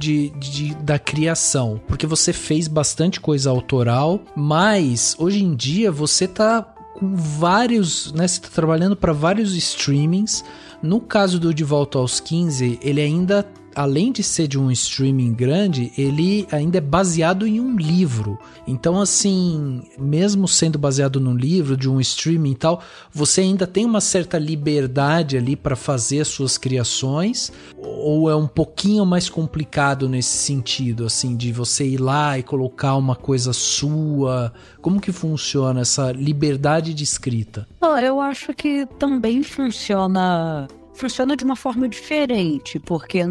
da criação. Porque você fez bastante coisa autoral, mas hoje em dia você tá com vários, né? Você tá trabalhando para vários streamings. No caso do De Volta aos 15, ele ainda, além de ser de um streaming grande, ele ainda é baseado em um livro. Então, assim, mesmo sendo baseado num livro, de um streaming e tal, você ainda tem uma certa liberdade ali para fazer as suas criações? Ou é um pouquinho mais complicado nesse sentido, assim, de você ir lá e colocar uma coisa sua? Como que funciona essa liberdade de escrita? Eu acho que também funciona de uma forma diferente, porque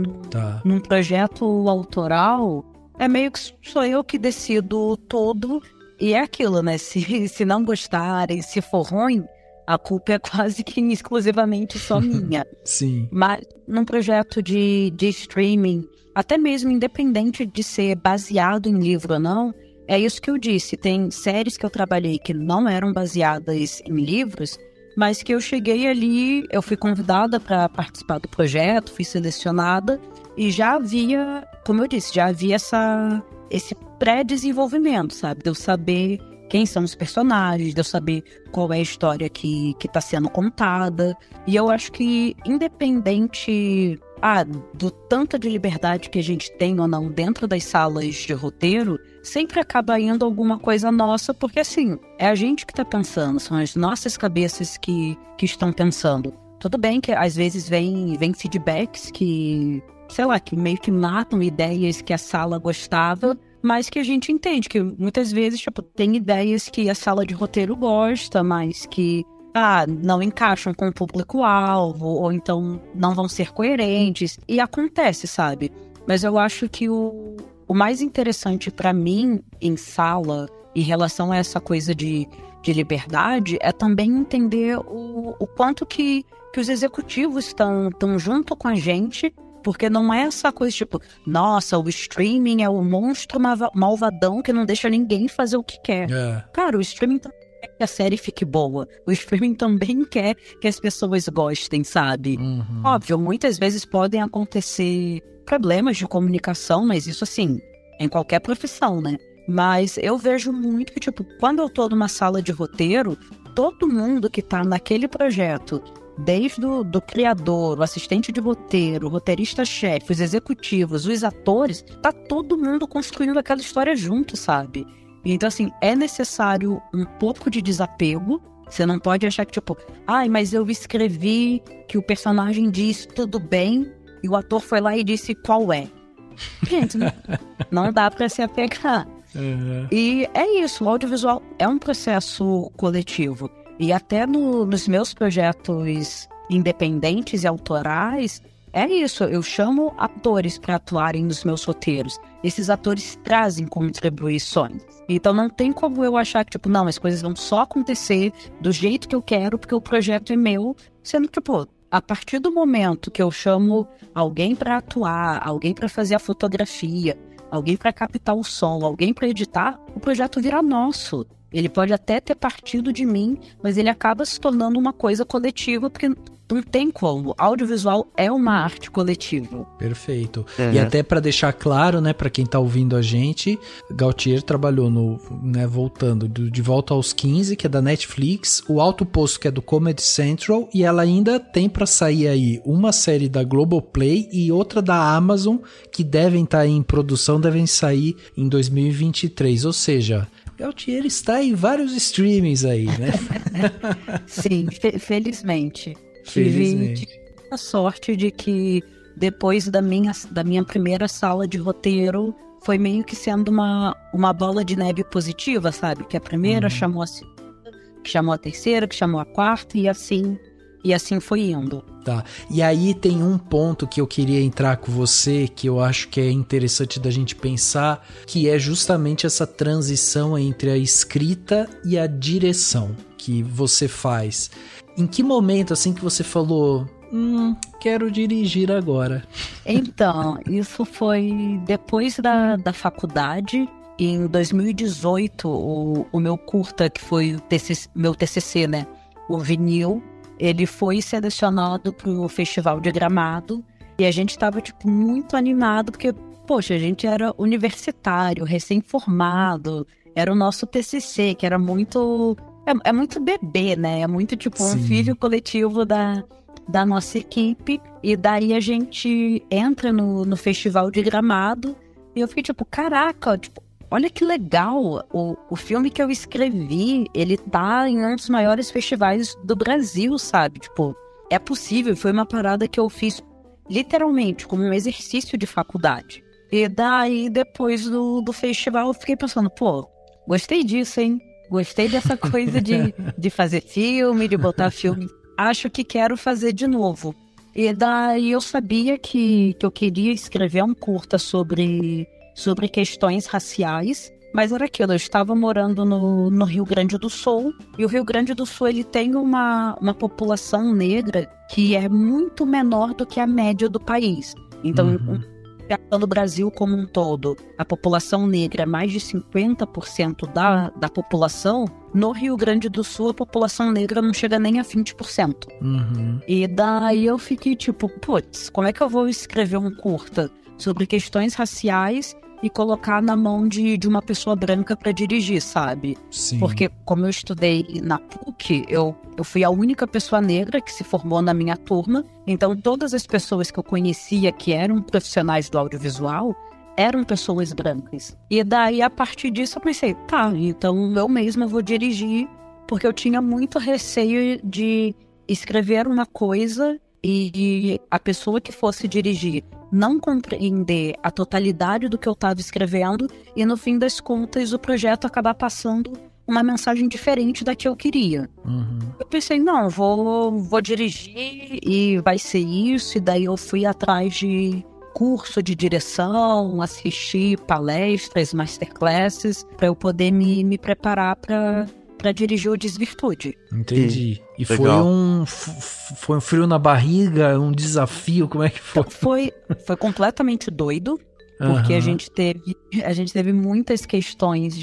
num projeto autoral é meio que sou eu que decido todo, e é aquilo, né? Se não gostarem, se for ruim, a culpa é quase que exclusivamente só minha. Sim. Mas num projeto de streaming, até mesmo independente de ser baseado em livro ou não, é isso que eu disse. Tem séries que eu trabalhei que não eram baseadas em livros, mas que eu cheguei ali, eu fui convidada para participar do projeto, fui selecionada e já havia, como eu disse, esse pré-desenvolvimento, sabe? De eu saber quem são os personagens, de eu saber qual é a história que está sendo contada. E eu acho que, independente do tanto de liberdade que a gente tem ou não dentro das salas de roteiro, sempre acaba indo alguma coisa nossa, porque assim, é a gente que está pensando, são as nossas cabeças que estão pensando. tudo bem que às vezes vem feedbacks que, sei lá, que meio que matam ideias que a sala gostava, mas que a gente entende que muitas vezes, tipo, tem ideias que a sala de roteiro gosta, mas que não encaixam com o público-alvo, ou então não vão ser coerentes, e acontece, sabe? Mas eu acho que o mais interessante pra mim em sala, em relação a essa coisa de liberdade, é também entender o quanto que os executivos estão junto com a gente, porque não é essa coisa tipo, nossa, o streaming é o monstro malvadão que não deixa ninguém fazer o que quer. Cara, o streaming também quer que a série fique boa. O streaming também quer que as pessoas gostem, sabe? Óbvio, muitas vezes podem acontecer problemas de comunicação, mas isso assim, em qualquer profissão, né? Mas eu vejo muito que, tipo, quando eu tô numa sala de roteiro, todo mundo que tá naquele projeto, desde do criador, o assistente de roteiro, o roteirista-chefe, os executivos, os atores, tá todo mundo construindo aquela história junto, sabe? Então, assim, é necessário um pouco de desapego. Você não pode achar que, tipo, mas eu escrevi que o personagem disse tudo bem e o ator foi lá e disse qual é. Gente, não dá pra se apegar. E é isso, o audiovisual é um processo coletivo. E até nos meus projetos independentes e autorais, é isso, eu chamo atores para atuarem nos meus roteiros. Esses atores trazem contribuições. Então não tem como eu achar que, tipo, não, as coisas vão só acontecer do jeito que eu quero, porque o projeto é meu, sendo que, pô, a partir do momento que eu chamo alguém para atuar, alguém para fazer a fotografia, alguém para captar o som, alguém para editar, o projeto vira nosso. Ele pode até ter partido de mim, mas ele acaba se tornando uma coisa coletiva, porque não tem como. Audiovisual é uma arte coletiva. Perfeito. E até para deixar claro, né, para quem tá ouvindo a gente, Gautier trabalhou voltando, De Volta aos 15, que é da Netflix, o Alto Poço, que é do Comedy Central, e ela ainda tem para sair aí uma série da Globoplay e outra da Amazon, que devem estar em produção, devem sair em 2023, ou seja, Gautier está em vários streamings aí, né? Sim, felizmente. Tive a sorte de que depois da minha primeira sala de roteiro foi meio que sendo uma bola de neve positiva, sabe? Que a primeira chamou a segunda, que chamou a terceira, que chamou a quarta e assim foi indo. Tá, e aí tem um ponto que eu queria entrar com você, que eu acho que é interessante da gente pensar, que é justamente essa transição entre a escrita e a direção que você faz. Em que momento, assim, que você falou, quero dirigir agora? Então, isso foi depois da faculdade. Em 2018, o meu curta, que foi meu TCC, né, o Vinil, ele foi selecionado para o Festival de Gramado e a gente estava, tipo, muito animado porque, poxa, a gente era universitário, recém-formado, era o nosso TCC, que era muito... É muito bebê, né? É muito, tipo, um filho coletivo da nossa equipe. E daí a gente entra no Festival de Gramado e eu fiquei, tipo, caraca, tipo, olha que legal, o filme que eu escrevi, ele tá em um dos maiores festivais do Brasil, sabe? Tipo, é possível, foi uma parada que eu fiz literalmente como um exercício de faculdade. E daí, depois do festival, eu fiquei pensando, pô, gostei disso, hein? Gostei dessa coisa de fazer filme, de botar filme. Acho que quero fazer de novo. E daí eu sabia que eu queria escrever um curta sobre questões raciais, mas era aquilo, eu estava morando no Rio Grande do Sul, e o Rio Grande do Sul ele tem uma população negra que é muito menor do que a média do país. Então, no Brasil como um todo, a população negra é mais de 50% da população. No Rio Grande do Sul, a população negra não chega nem a 20%. E daí eu fiquei tipo, putz, como é que eu vou escrever um curta sobre questões raciais e colocar na mão de uma pessoa branca para dirigir, sabe? Sim. Porque como eu estudei na PUC, eu fui a única pessoa negra que se formou na minha turma, então todas as pessoas que eu conhecia que eram profissionais do audiovisual eram pessoas brancas. E daí, a partir disso, eu pensei, tá, então eu mesma vou dirigir, porque eu tinha muito receio de escrever uma coisa e a pessoa que fosse dirigir não compreender a totalidade do que eu estava escrevendo e, no fim das contas, o projeto acabar passando uma mensagem diferente da que eu queria. Eu pensei, não, vou dirigir e vai ser isso. E daí eu fui atrás de curso de direção, assisti palestras, masterclasses, para eu poder me preparar para dirigir o Desvirtude. Entendi. E foi um frio na barriga, um desafio, como é que foi? Foi completamente doido, porque a gente teve muitas questões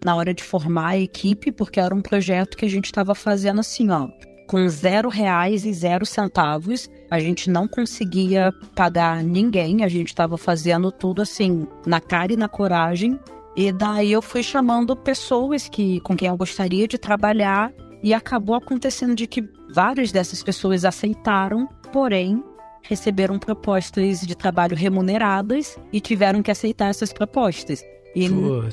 na hora de formar a equipe, porque era um projeto que a gente estava fazendo assim, ó, com R$0 e 0 centavos, a gente não conseguia pagar ninguém, a gente estava fazendo tudo assim, na cara e na coragem, e daí eu fui chamando pessoas com quem eu gostaria de trabalhar, e acabou acontecendo de que várias dessas pessoas aceitaram, porém receberam propostas de trabalho remuneradas e tiveram que aceitar essas propostas. E,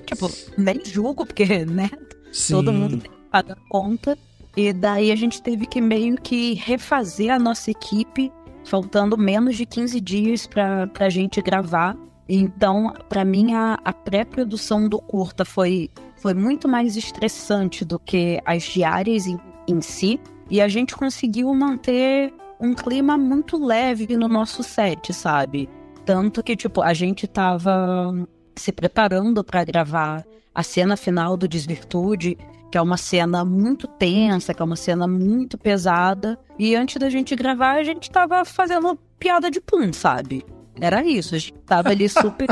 tipo, nem julgo, porque, né, sim, todo mundo tem que pagar conta. E daí a gente teve que meio que refazer a nossa equipe, faltando menos de 15 dias pra gente gravar. Então, pra mim, a pré-produção do curta foi muito mais estressante do que as diárias em si. E a gente conseguiu manter um clima muito leve no nosso set, sabe? Tanto que, tipo, a gente tava se preparando para gravar a cena final do Desvirtude, que é uma cena muito tensa, que é uma cena muito pesada, e antes da gente gravar, a gente tava fazendo piada de pum, sabe? Era isso, a gente tava ali super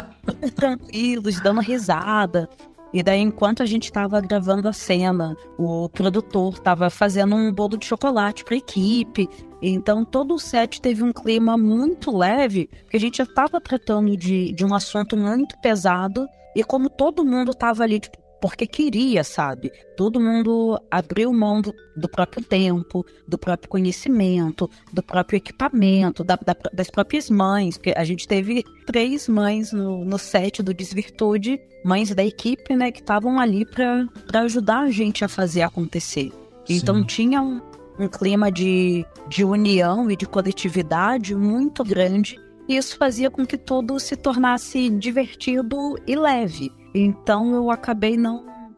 tranquilos, dando risada, e daí enquanto a gente tava gravando a cena, o produtor tava fazendo um bolo de chocolate pra equipe, então todo o set teve um clima muito leve, porque a gente já tava tratando de um assunto muito pesado, e como todo mundo tava ali, tipo, porque queria, sabe? Todo mundo abriu mão do próprio tempo, do próprio conhecimento, do próprio equipamento, das próprias mães, porque a gente teve 3 mães no set do Desvirtude, mães da equipe, né, que estavam ali pra ajudar a gente a fazer acontecer. Então tinha um clima de união e de coletividade muito grande, e isso fazia com que tudo se tornasse divertido e leve. Então eu acabei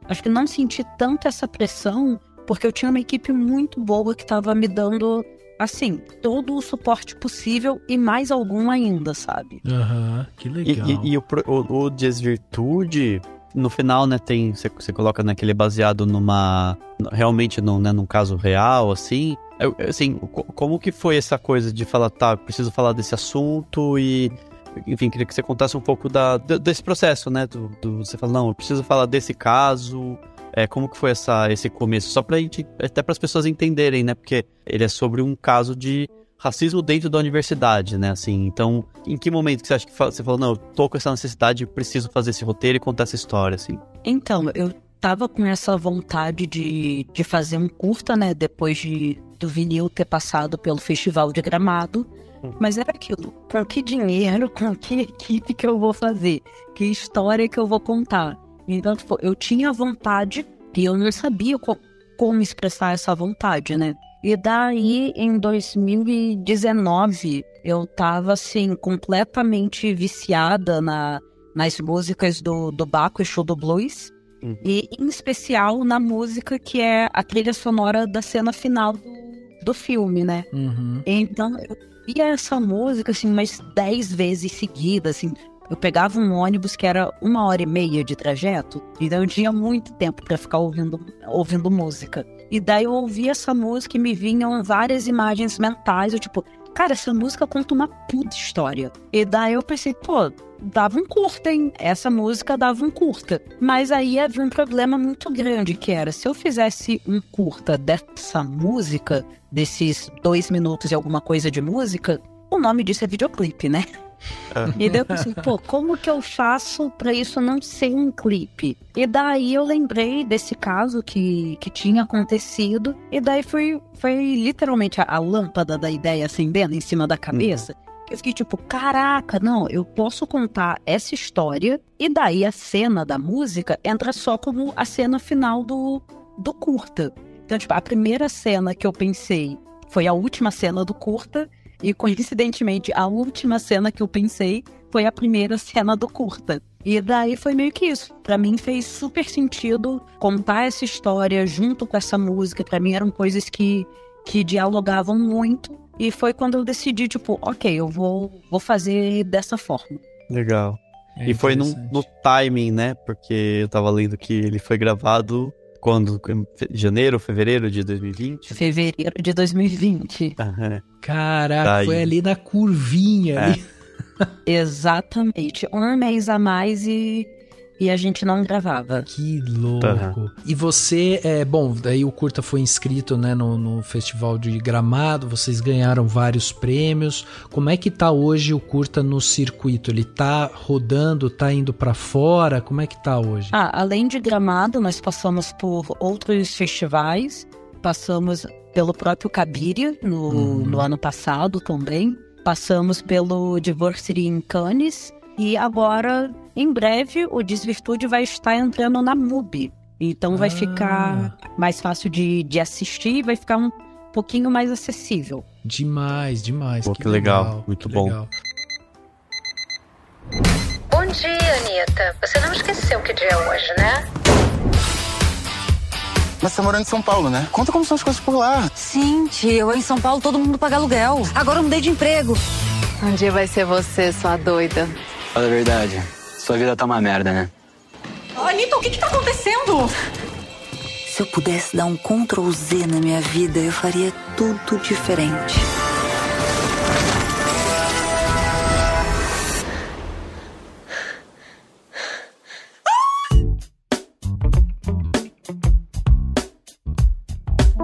acho que não senti tanto essa pressão, porque eu tinha uma equipe muito boa que estava me dando, assim, todo o suporte possível e mais algum ainda, sabe? Que legal. E o Desvirtude, no final, né, você coloca, né, que ele é baseado realmente num caso real, assim. Assim, como que foi essa coisa de falar, preciso falar desse assunto e... Enfim, queria que você contasse um pouco desse processo, né? Você fala, não, eu preciso falar desse caso. Como que foi esse começo? Só pra gente, até para as pessoas entenderem, né? Porque ele é sobre um caso de racismo dentro da universidade, né? Assim, então, em que momento que você acha que você falou, não, eu tô com essa necessidade, preciso fazer esse roteiro e contar essa história, assim? Então, eu tava com essa vontade de fazer um curta, né? Depois do vinil ter passado pelo Festival de Gramado. Mas era aquilo, com que dinheiro, com que equipe que eu vou fazer? Que história que eu vou contar? Então, tipo, eu tinha vontade e eu não sabia como expressar essa vontade, né? E daí, em 2019, eu tava, assim, completamente viciada nas músicas do Baco Exu do Blues. E, em especial, na música que é a trilha sonora da cena final do filme, né? Então, eu via essa música, assim, umas 10 vezes seguidas, assim. Eu pegava um ônibus que era 1h30 de trajeto, então eu tinha muito tempo pra ficar ouvindo música. E daí eu ouvia essa música e me vinham várias imagens mentais, eu tipo, cara, essa música conta uma puta história. E daí eu pensei, pô, dava um curta, hein? Essa música dava um curta. Mas aí havia um problema muito grande, que era, se eu fizesse um curta dessa música, desses 2 minutos e alguma coisa de música, o nome disso é videoclipe, né? E daí eu pensei, pô, como que eu faço pra isso não ser um clipe? E daí eu lembrei desse caso que tinha acontecido, e daí foi literalmente a lâmpada da ideia acendendo em cima da cabeça. Eu fiquei tipo, caraca, não, eu posso contar essa história, e daí a cena da música entra só como a cena final do curta. Então, tipo, a primeira cena que eu pensei foi a última cena do curta, e coincidentemente, a última cena que eu pensei foi a primeira cena do curta. E daí foi meio que isso. Pra mim fez super sentido contar essa história junto com essa música. Pra mim eram coisas que dialogavam muito. E foi quando eu decidi, tipo, ok, eu vou fazer dessa forma. Legal. E foi no timing, né? Porque eu tava lendo que ele foi gravado quando? Janeiro, fevereiro de 2020? Fevereiro de 2020. Caraca, foi ali na curvinha. Ali. Exatamente. Um mês a mais e a gente não gravava. Que louco. E você, bom, daí o curta foi inscrito, né, no Festival de Gramado, vocês ganharam vários prêmios. Como é que tá hoje o curta no circuito? Ele tá rodando, tá indo pra fora? Como é que tá hoje? Além de Gramado, nós passamos por outros festivais. Passamos pelo próprio Cabiria no ano passado também. Passamos pelo Diversity in Cannes. E agora, em breve, o Desvirtude vai estar entrando na MUBI. Então vai ficar mais fácil de assistir e vai ficar um pouquinho mais acessível. Demais. Pô, que legal. Muito bom. Legal. Bom dia, Anitta. Você não esqueceu que dia é hoje, né? Mas você tá morando em São Paulo, né? Conta como são as coisas por lá. Sim, tio. Em São Paulo todo mundo paga aluguel. Agora eu mudei de emprego. Um dia vai ser você, sua doida. Fala a verdade. Sua vida tá uma merda, né? Anitta, o que tá acontecendo? Se eu pudesse dar um Ctrl Z na minha vida, eu faria tudo diferente.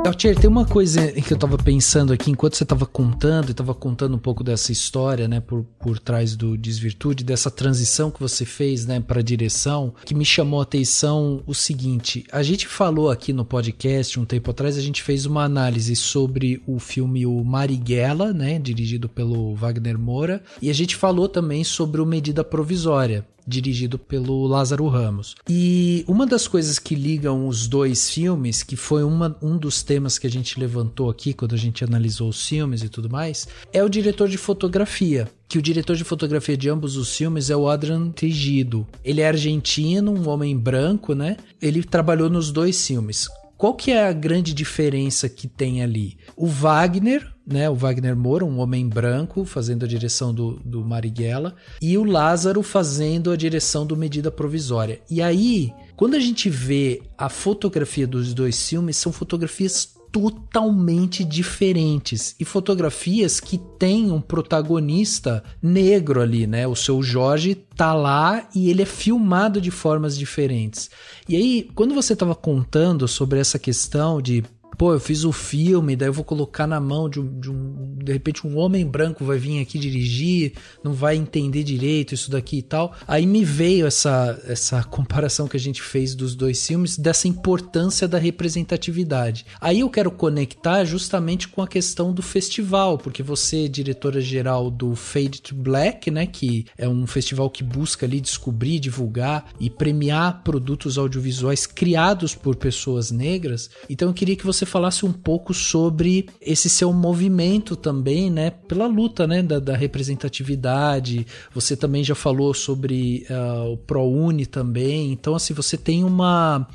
Altier, tem uma coisa que eu tava pensando aqui, enquanto você tava contando um pouco dessa história, né, por trás do Desvirtude, dessa transição que você fez, né, pra direção, que me chamou a atenção o seguinte: a gente falou aqui no podcast, um tempo atrás, a gente fez uma análise sobre o filme o Marighella, né, dirigido pelo Wagner Moura, e a gente falou também sobre o Medida Provisória, dirigido pelo Lázaro Ramos. E uma das coisas que ligam os dois filmes, que foi um dos temas que a gente levantou aqui quando a gente analisou os filmes e tudo mais, é o diretor de fotografia. Que o diretor de fotografia de ambos os filmes é o Adrian Tejido. Ele é argentino, um homem branco, né? Ele trabalhou nos dois filmes. Qual que é a grande diferença que tem ali? O Wagner, né, o Wagner Moura, um homem branco, fazendo a direção do Marighella, e o Lázaro fazendo a direção do Medida Provisória. E aí, quando a gente vê a fotografia dos dois filmes, são fotografias totalmente diferentes e fotografias que tem um protagonista negro ali, né? O Seu Jorge tá lá e ele é filmado de formas diferentes. E aí, quando você tava contando sobre essa questão de eu fiz o filme, daí eu vou colocar na mão de repente um homem branco vai vir aqui dirigir, não vai entender direito isso daqui e tal. Aí me veio essa comparação que a gente fez dos dois filmes, dessa importância da representatividade. Aí eu quero conectar justamente com a questão do festival, porque você é diretora-geral do Fade to Black, né, que é um festival que busca ali descobrir, divulgar e premiar produtos audiovisuais criados por pessoas negras. Então eu queria que você falasse um pouco sobre esse seu movimento também, né, pela luta, né, da representatividade. Você também já falou sobre o ProUni também. Então, assim, você tem uma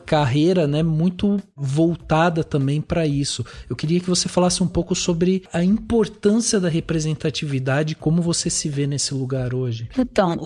carreira, né, muito voltada também para isso. Eu queria que você falasse um pouco sobre a importância da representatividade, como você se vê nesse lugar hoje. Então,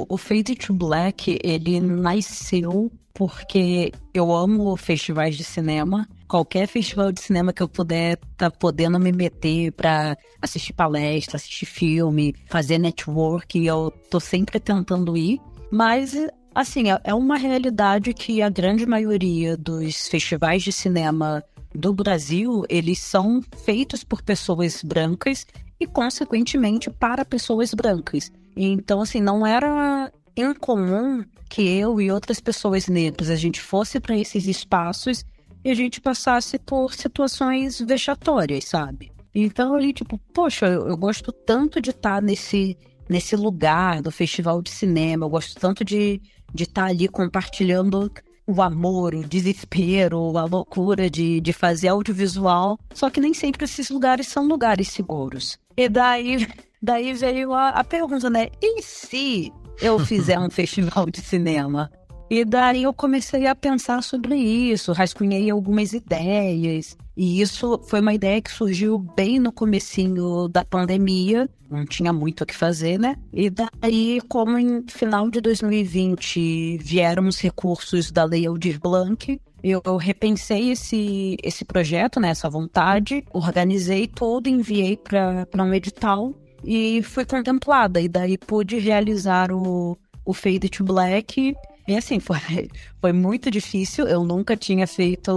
o Fade to Black, ele nasceu porque eu amo festivais de cinema. Qualquer festival de cinema que eu puder tá podendo me meter pra assistir palestra, assistir filme, fazer network, eu tô sempre tentando ir. Mas, assim, é uma realidade que a grande maioria dos festivais de cinema do Brasil, eles são feitos por pessoas brancas e, consequentemente, para pessoas brancas. Então, assim, não era incomum que eu e outras pessoas negras, a gente fosse para esses espaços e a gente passasse por situações vexatórias, sabe? Então, ali, tipo, poxa, eu gosto tanto de estar nesse lugar do festival de cinema, eu gosto tanto de estar ali compartilhando o amor, o desespero, a loucura de fazer audiovisual, só que nem sempre esses lugares são lugares seguros. E daí veio a pergunta, né? E se eu fizer um festival de cinema? E daí eu comecei a pensar sobre isso, rascunhei algumas ideias. E isso foi uma ideia que surgiu bem no comecinho da pandemia. Não tinha muito o que fazer, né? E daí, como em final de 2020 vieram os recursos da Lei Aldir Blanc, eu repensei esse projeto, né, essa vontade, organizei todo, enviei para um edital e fui contemplada. E daí pude realizar o Fade to Black. E assim, foi muito difícil, eu nunca tinha feito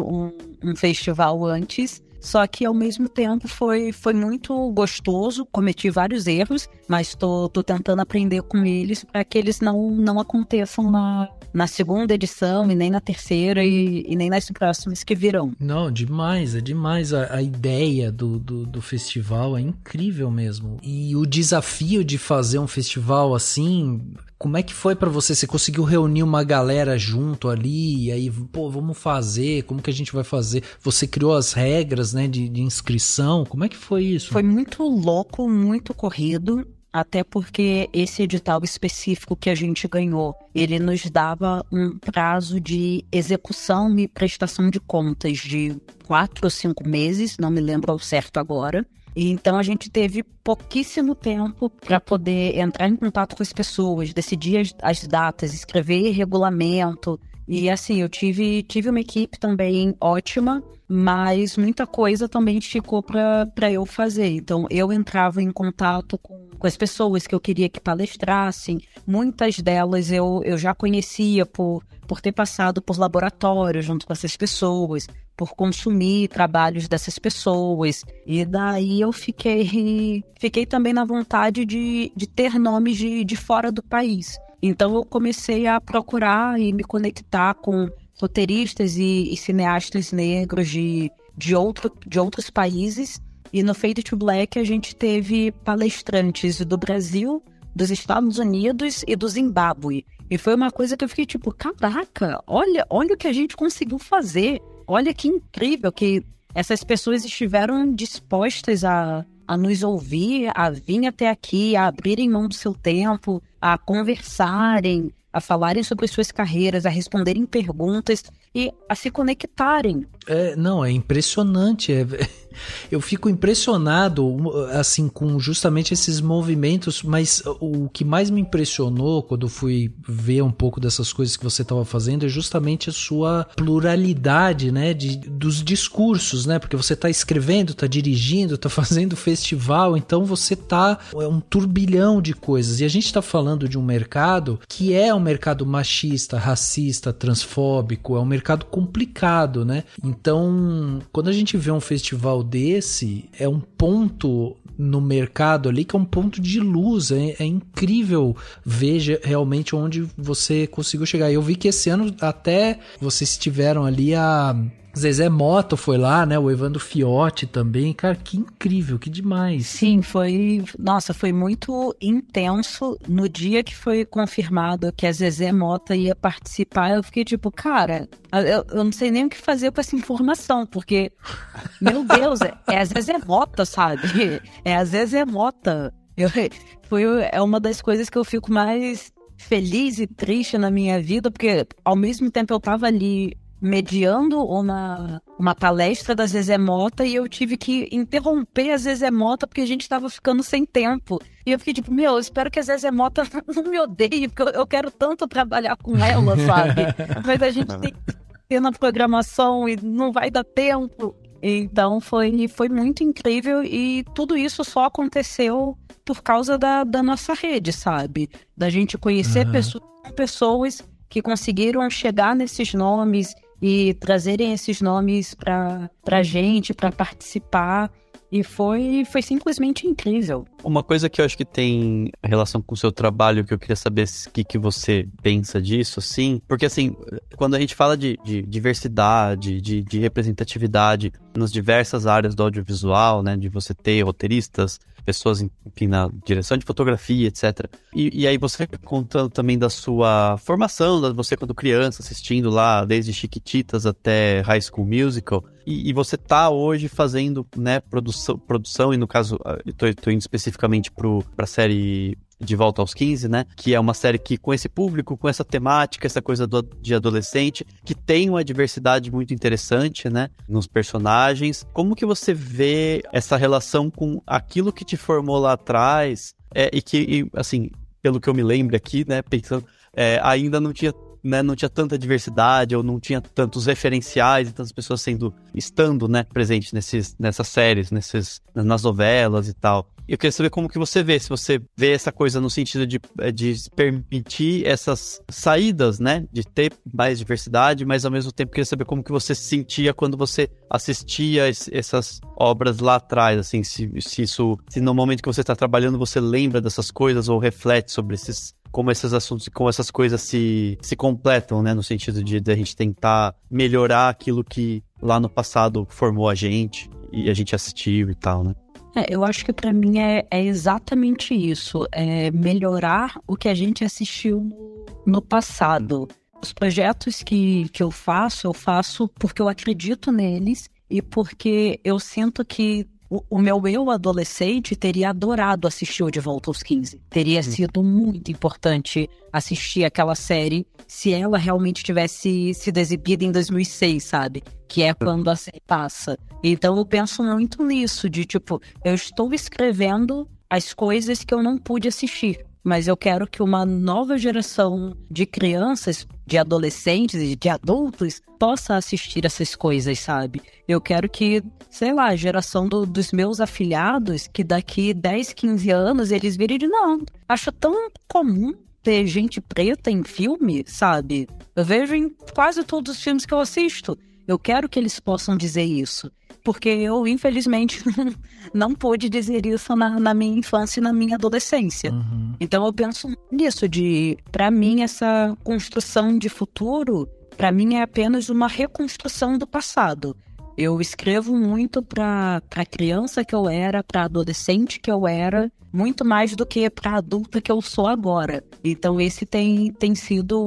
um festival antes, só que ao mesmo tempo foi muito gostoso, cometi vários erros, mas tô tentando aprender com eles para que eles não aconteçam na segunda edição e nem na terceira e nem nas próximas que virão. Não, demais, é demais. A ideia do festival é incrível mesmo. E o desafio de fazer um festival assim... Como é que foi pra você? Você conseguiu reunir uma galera junto ali, e aí, pô, vamos fazer, como que a gente vai fazer? Você criou as regras, né, de inscrição, como é que foi isso? Foi muito louco, muito corrido, até porque esse edital específico que a gente ganhou, ele nos dava um prazo de execução e prestação de contas de 4 ou 5 meses, não me lembro ao certo agora. Então a gente teve pouquíssimo tempo para poder entrar em contato com as pessoas, decidir as datas, escrever regulamento. E assim, eu tive uma equipe também ótima, mas muita coisa também ficou para eu fazer. Então eu entrava em contato com as pessoas que eu queria que palestrassem. Muitas delas eu já conhecia por ter passado por laboratório junto com essas pessoas, por consumir trabalhos dessas pessoas. E daí eu fiquei também na vontade de ter nomes de fora do país. Então eu comecei a procurar e me conectar com roteiristas e cineastas negros de outros países. E no Fade to Black a gente teve palestrantes do Brasil, dos Estados Unidos e do Zimbábue. E foi uma coisa que eu fiquei tipo, caraca, olha o que a gente conseguiu fazer. Olha que incrível que essas pessoas estiveram dispostas a nos ouvir, a vir até aqui, a abrirem mão do seu tempo, a conversarem, a falarem sobre suas carreiras, a responderem perguntas e a se conectarem. É impressionante. Eu fico impressionado, assim, com justamente esses movimentos, mas o que mais me impressionou quando fui ver um pouco dessas coisas que você estava fazendo é justamente a sua pluralidade, né, dos discursos, né, porque você está escrevendo, está dirigindo, está fazendo festival, então você é um turbilhão de coisas, e a gente está falando de um mercado que é um mercado machista, racista, transfóbico, é um mercado complicado, né, então quando a gente vê um festival desse, é um ponto no mercado ali que é um ponto de luz, é incrível ver realmente onde você conseguiu chegar. Eu vi que esse ano até vocês tiveram ali a Zezé Mota foi lá, né? O Evandro Fiotti também. Cara, que incrível, que demais. Sim, foi muito intenso. No dia que foi confirmado que a Zezé Mota ia participar, eu fiquei tipo, cara, eu não sei nem o que fazer com essa informação, porque, meu Deus, é a Zezé Mota, sabe? É a Zezé Mota. É uma das coisas que eu fico mais feliz e triste na minha vida, porque ao mesmo tempo eu tava ali mediando uma palestra da Zezé Mota e eu tive que interromper a Zezé Mota porque a gente estava ficando sem tempo. E eu fiquei tipo, eu espero que a Zezé Mota não me odeie, porque eu quero tanto trabalhar com ela, sabe? Mas a gente tem que ter na programação e não vai dar tempo. Então foi muito incrível e tudo isso só aconteceu por causa da nossa rede, sabe? Da gente conhecer pessoas que conseguiram chegar nesses nomes e trazerem esses nomes pra gente, pra participar. E foi simplesmente incrível. Uma coisa que eu acho que tem relação com o seu trabalho, que eu queria saber o que você pensa disso, assim. Porque, assim, quando a gente fala de diversidade, de representatividade nas diversas áreas do audiovisual, né? De você ter roteiristas, pessoas, enfim, na direção de fotografia, etc. E aí você contando também da sua formação, você quando criança, assistindo lá desde Chiquititas até High School Musical, e você tá hoje fazendo, né, produção, e no caso, eu tô indo especificamente pra série De Volta aos 15, né? Que é uma série que, com esse público, com essa temática, essa coisa de adolescente, que tem uma diversidade muito interessante, né? Nos personagens. Como que você vê essa relação com aquilo que te formou lá atrás? E que, assim, pelo que eu me lembro aqui, né? Pensando, ainda não tinha, né, não tinha tanta diversidade, ou não tinha tantos referenciais e tantas pessoas estando, né, presentes nessas séries, nas novelas e tal. Eu queria saber como que você vê, se você vê essa coisa no sentido de permitir essas saídas, né, de ter mais diversidade, mas ao mesmo tempo queria saber como que você se sentia quando você assistia essas obras lá atrás, assim, se no momento que você está trabalhando você lembra dessas coisas ou reflete sobre como esses assuntos e como essas coisas se completam, né, no sentido de a gente tentar melhorar aquilo que lá no passado formou a gente e a gente assistiu e tal, né? Eu acho que pra mim é exatamente isso, melhorar o que a gente assistiu no passado. Os projetos que eu faço porque eu acredito neles e porque eu sinto que o meu eu adolescente teria adorado assistir o De Volta aos 15. Teria sido muito importante assistir aquela série se ela realmente tivesse sido exibida em 2006, sabe? Que é quando a série passa. Então eu penso muito nisso, de tipo, eu estou escrevendo as coisas que eu não pude assistir. Mas eu quero que uma nova geração de crianças, de adolescentes e de adultos possa assistir essas coisas, sabe? Eu quero que, sei lá, a geração dos meus afilhados, que daqui 10, 15 anos eles virem de não, acho tão comum ter gente preta em filme, sabe? Eu vejo em quase todos os filmes que eu assisto. Eu quero que eles possam dizer isso. Porque eu, infelizmente, não pude dizer isso na minha infância e na minha adolescência. Uhum. Então eu penso nisso, pra mim, essa construção de futuro, pra mim é apenas uma reconstrução do passado. Eu escrevo muito pra criança que eu era, pra adolescente que eu era, muito mais do que pra adulta que eu sou agora. Então esse tem sido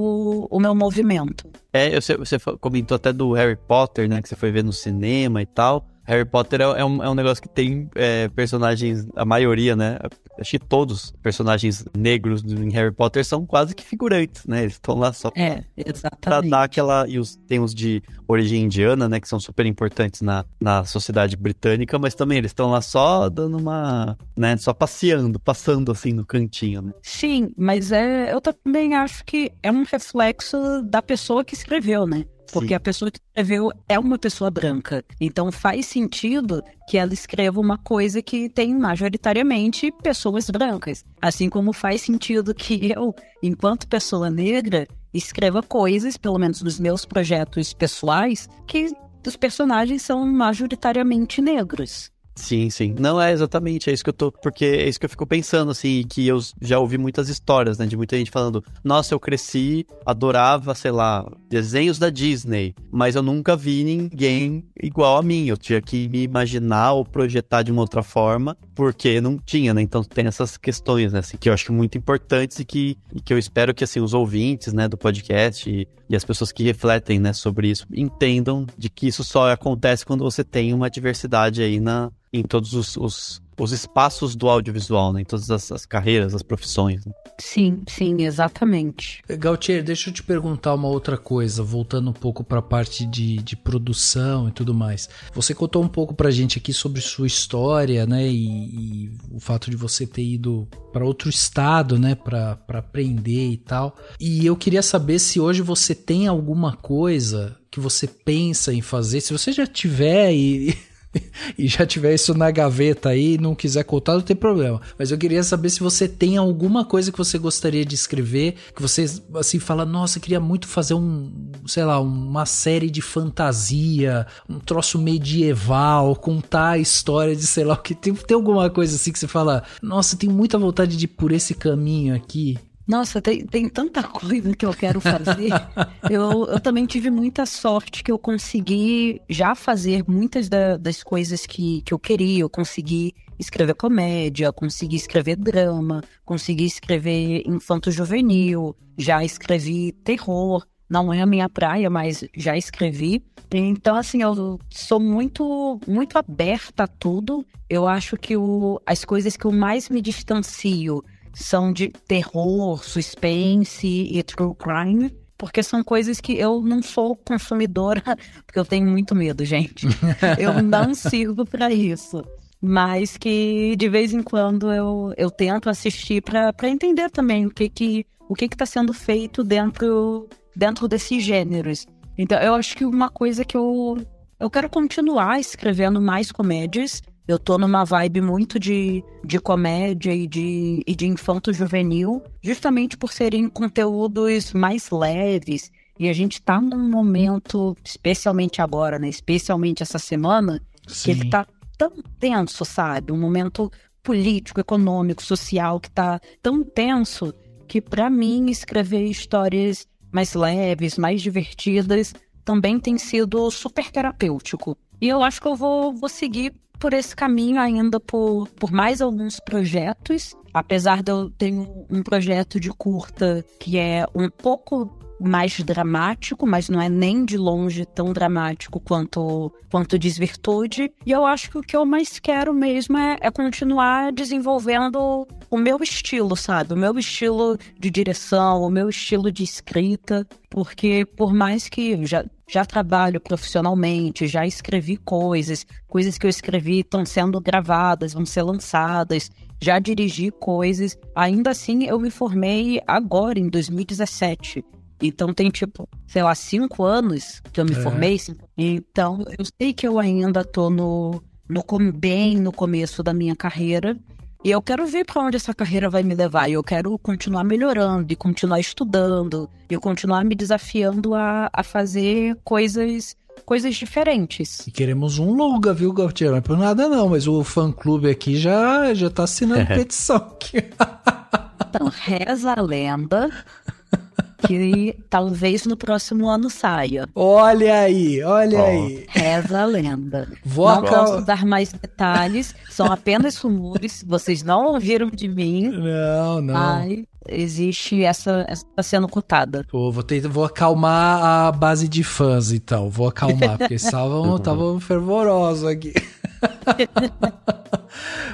o meu movimento. Você comentou até do Harry Potter, né, que você foi ver no cinema e tal. Harry Potter é um negócio que tem personagens, a maioria, né, acho que todos os personagens negros em Harry Potter são quase que figurantes, né, eles estão lá só exatamente. Pra dar aquela, e tem os de origem indiana, né, que são super importantes na sociedade britânica, mas também eles estão lá só dando uma, né, só passando assim no cantinho, né. Sim, mas eu também acho que é um reflexo da pessoa que escreveu, né. Porque Sim. A pessoa que escreveu é uma pessoa branca. Então faz sentido que ela escreva uma coisa que tem majoritariamente pessoas brancas. Assim como faz sentido que eu, enquanto pessoa negra, escreva coisas, pelo menos nos meus projetos pessoais, que os personagens são majoritariamente negros. Sim, sim. Não, exatamente, porque é isso que eu fico pensando, assim, que eu já ouvi muitas histórias, né, de muita gente falando, nossa, eu cresci, adorava, sei lá, desenhos da Disney, mas eu nunca vi ninguém igual a mim, eu tinha que me imaginar ou projetar de uma outra forma, porque não tinha, né, então tem essas questões, né, assim, que eu acho muito importantes e que eu espero que, assim, os ouvintes, né, do podcast e as pessoas que refletem, né, sobre isso, entendam de que isso só acontece quando você tem uma diversidade aí em todos os espaços do audiovisual, né? Em todas as carreiras, as profissões. Né? Sim, exatamente. Gautier, deixa eu te perguntar uma outra coisa, voltando um pouco para a parte de produção e tudo mais. Você contou um pouco pra gente aqui sobre sua história, né? E o fato de você ter ido para outro estado, né? Para aprender e tal. E eu queria saber se hoje você tem alguma coisa que você pensa em fazer. Se você já tiver e já tiver isso na gaveta aí e não quiser contar, não tem problema. Mas eu queria saber se você tem alguma coisa que você gostaria de escrever, que você, assim, fala, nossa, eu queria muito fazer uma série de fantasia, um troço medieval, contar a história de sei lá o que. Tem alguma coisa assim que você fala, nossa, eu tenho muita vontade de ir por esse caminho aqui? Nossa, tem tanta coisa que eu quero fazer. eu também tive muita sorte que eu consegui já fazer muitas das coisas que eu queria. Eu consegui escrever comédia, consegui escrever drama, consegui escrever infanto-juvenil, já escrevi terror. Não é a minha praia, mas já escrevi. Então, assim, eu sou muito, muito aberta a tudo. Eu acho que as coisas que eu mais me distancio são de terror, suspense e true crime, porque são coisas que eu não sou consumidora, porque eu tenho muito medo, gente. Eu não sirvo para isso. Mas que, de vez em quando, eu tento assistir para entender também o que está sendo feito dentro desses gêneros. Então, eu acho que uma coisa que eu quero continuar escrevendo mais comédias. Eu tô numa vibe muito de comédia e de infanto-juvenil, justamente por serem conteúdos mais leves. E a gente tá num momento, especialmente agora, né? Especialmente essa semana, que ele tá tão tenso, sabe? Um momento político, econômico, social que tá tão tenso que, pra mim, escrever histórias mais leves, mais divertidas, também tem sido super terapêutico. E eu acho que eu vou seguir por esse caminho ainda por mais alguns projetos. Apesar de eu ter um projeto de curta que é um pouco mais dramático, mas não é nem de longe tão dramático quanto Desvirtude. E eu acho que o que eu mais quero mesmo é continuar desenvolvendo o meu estilo, sabe? O meu estilo de direção, o meu estilo de escrita. Porque por mais que já trabalho profissionalmente, já escrevi coisas que eu escrevi estão sendo gravadas, vão ser lançadas, já dirigi coisas, ainda assim eu me formei agora, em 2017. Então tem 5 anos que eu me formei. Então eu sei que eu ainda tô bem no começo da minha carreira. E eu quero ver para onde essa carreira vai me levar. E eu quero continuar melhorando, e continuar estudando, e continuar me desafiando a fazer coisas diferentes. E queremos um longa, viu, Gautier? Não é por nada não, mas o fã-clube aqui já tá assinando petição aqui. Então, reza a lenda que talvez no próximo ano saia. Olha aí. Reza a lenda. Não posso dar mais detalhes, são apenas rumores, vocês não ouviram de mim. Não. Mas existe essa tá sendo cotada. Pô, vou acalmar a base de fãs, então. Vou acalmar, porque estavam fervorosos aqui.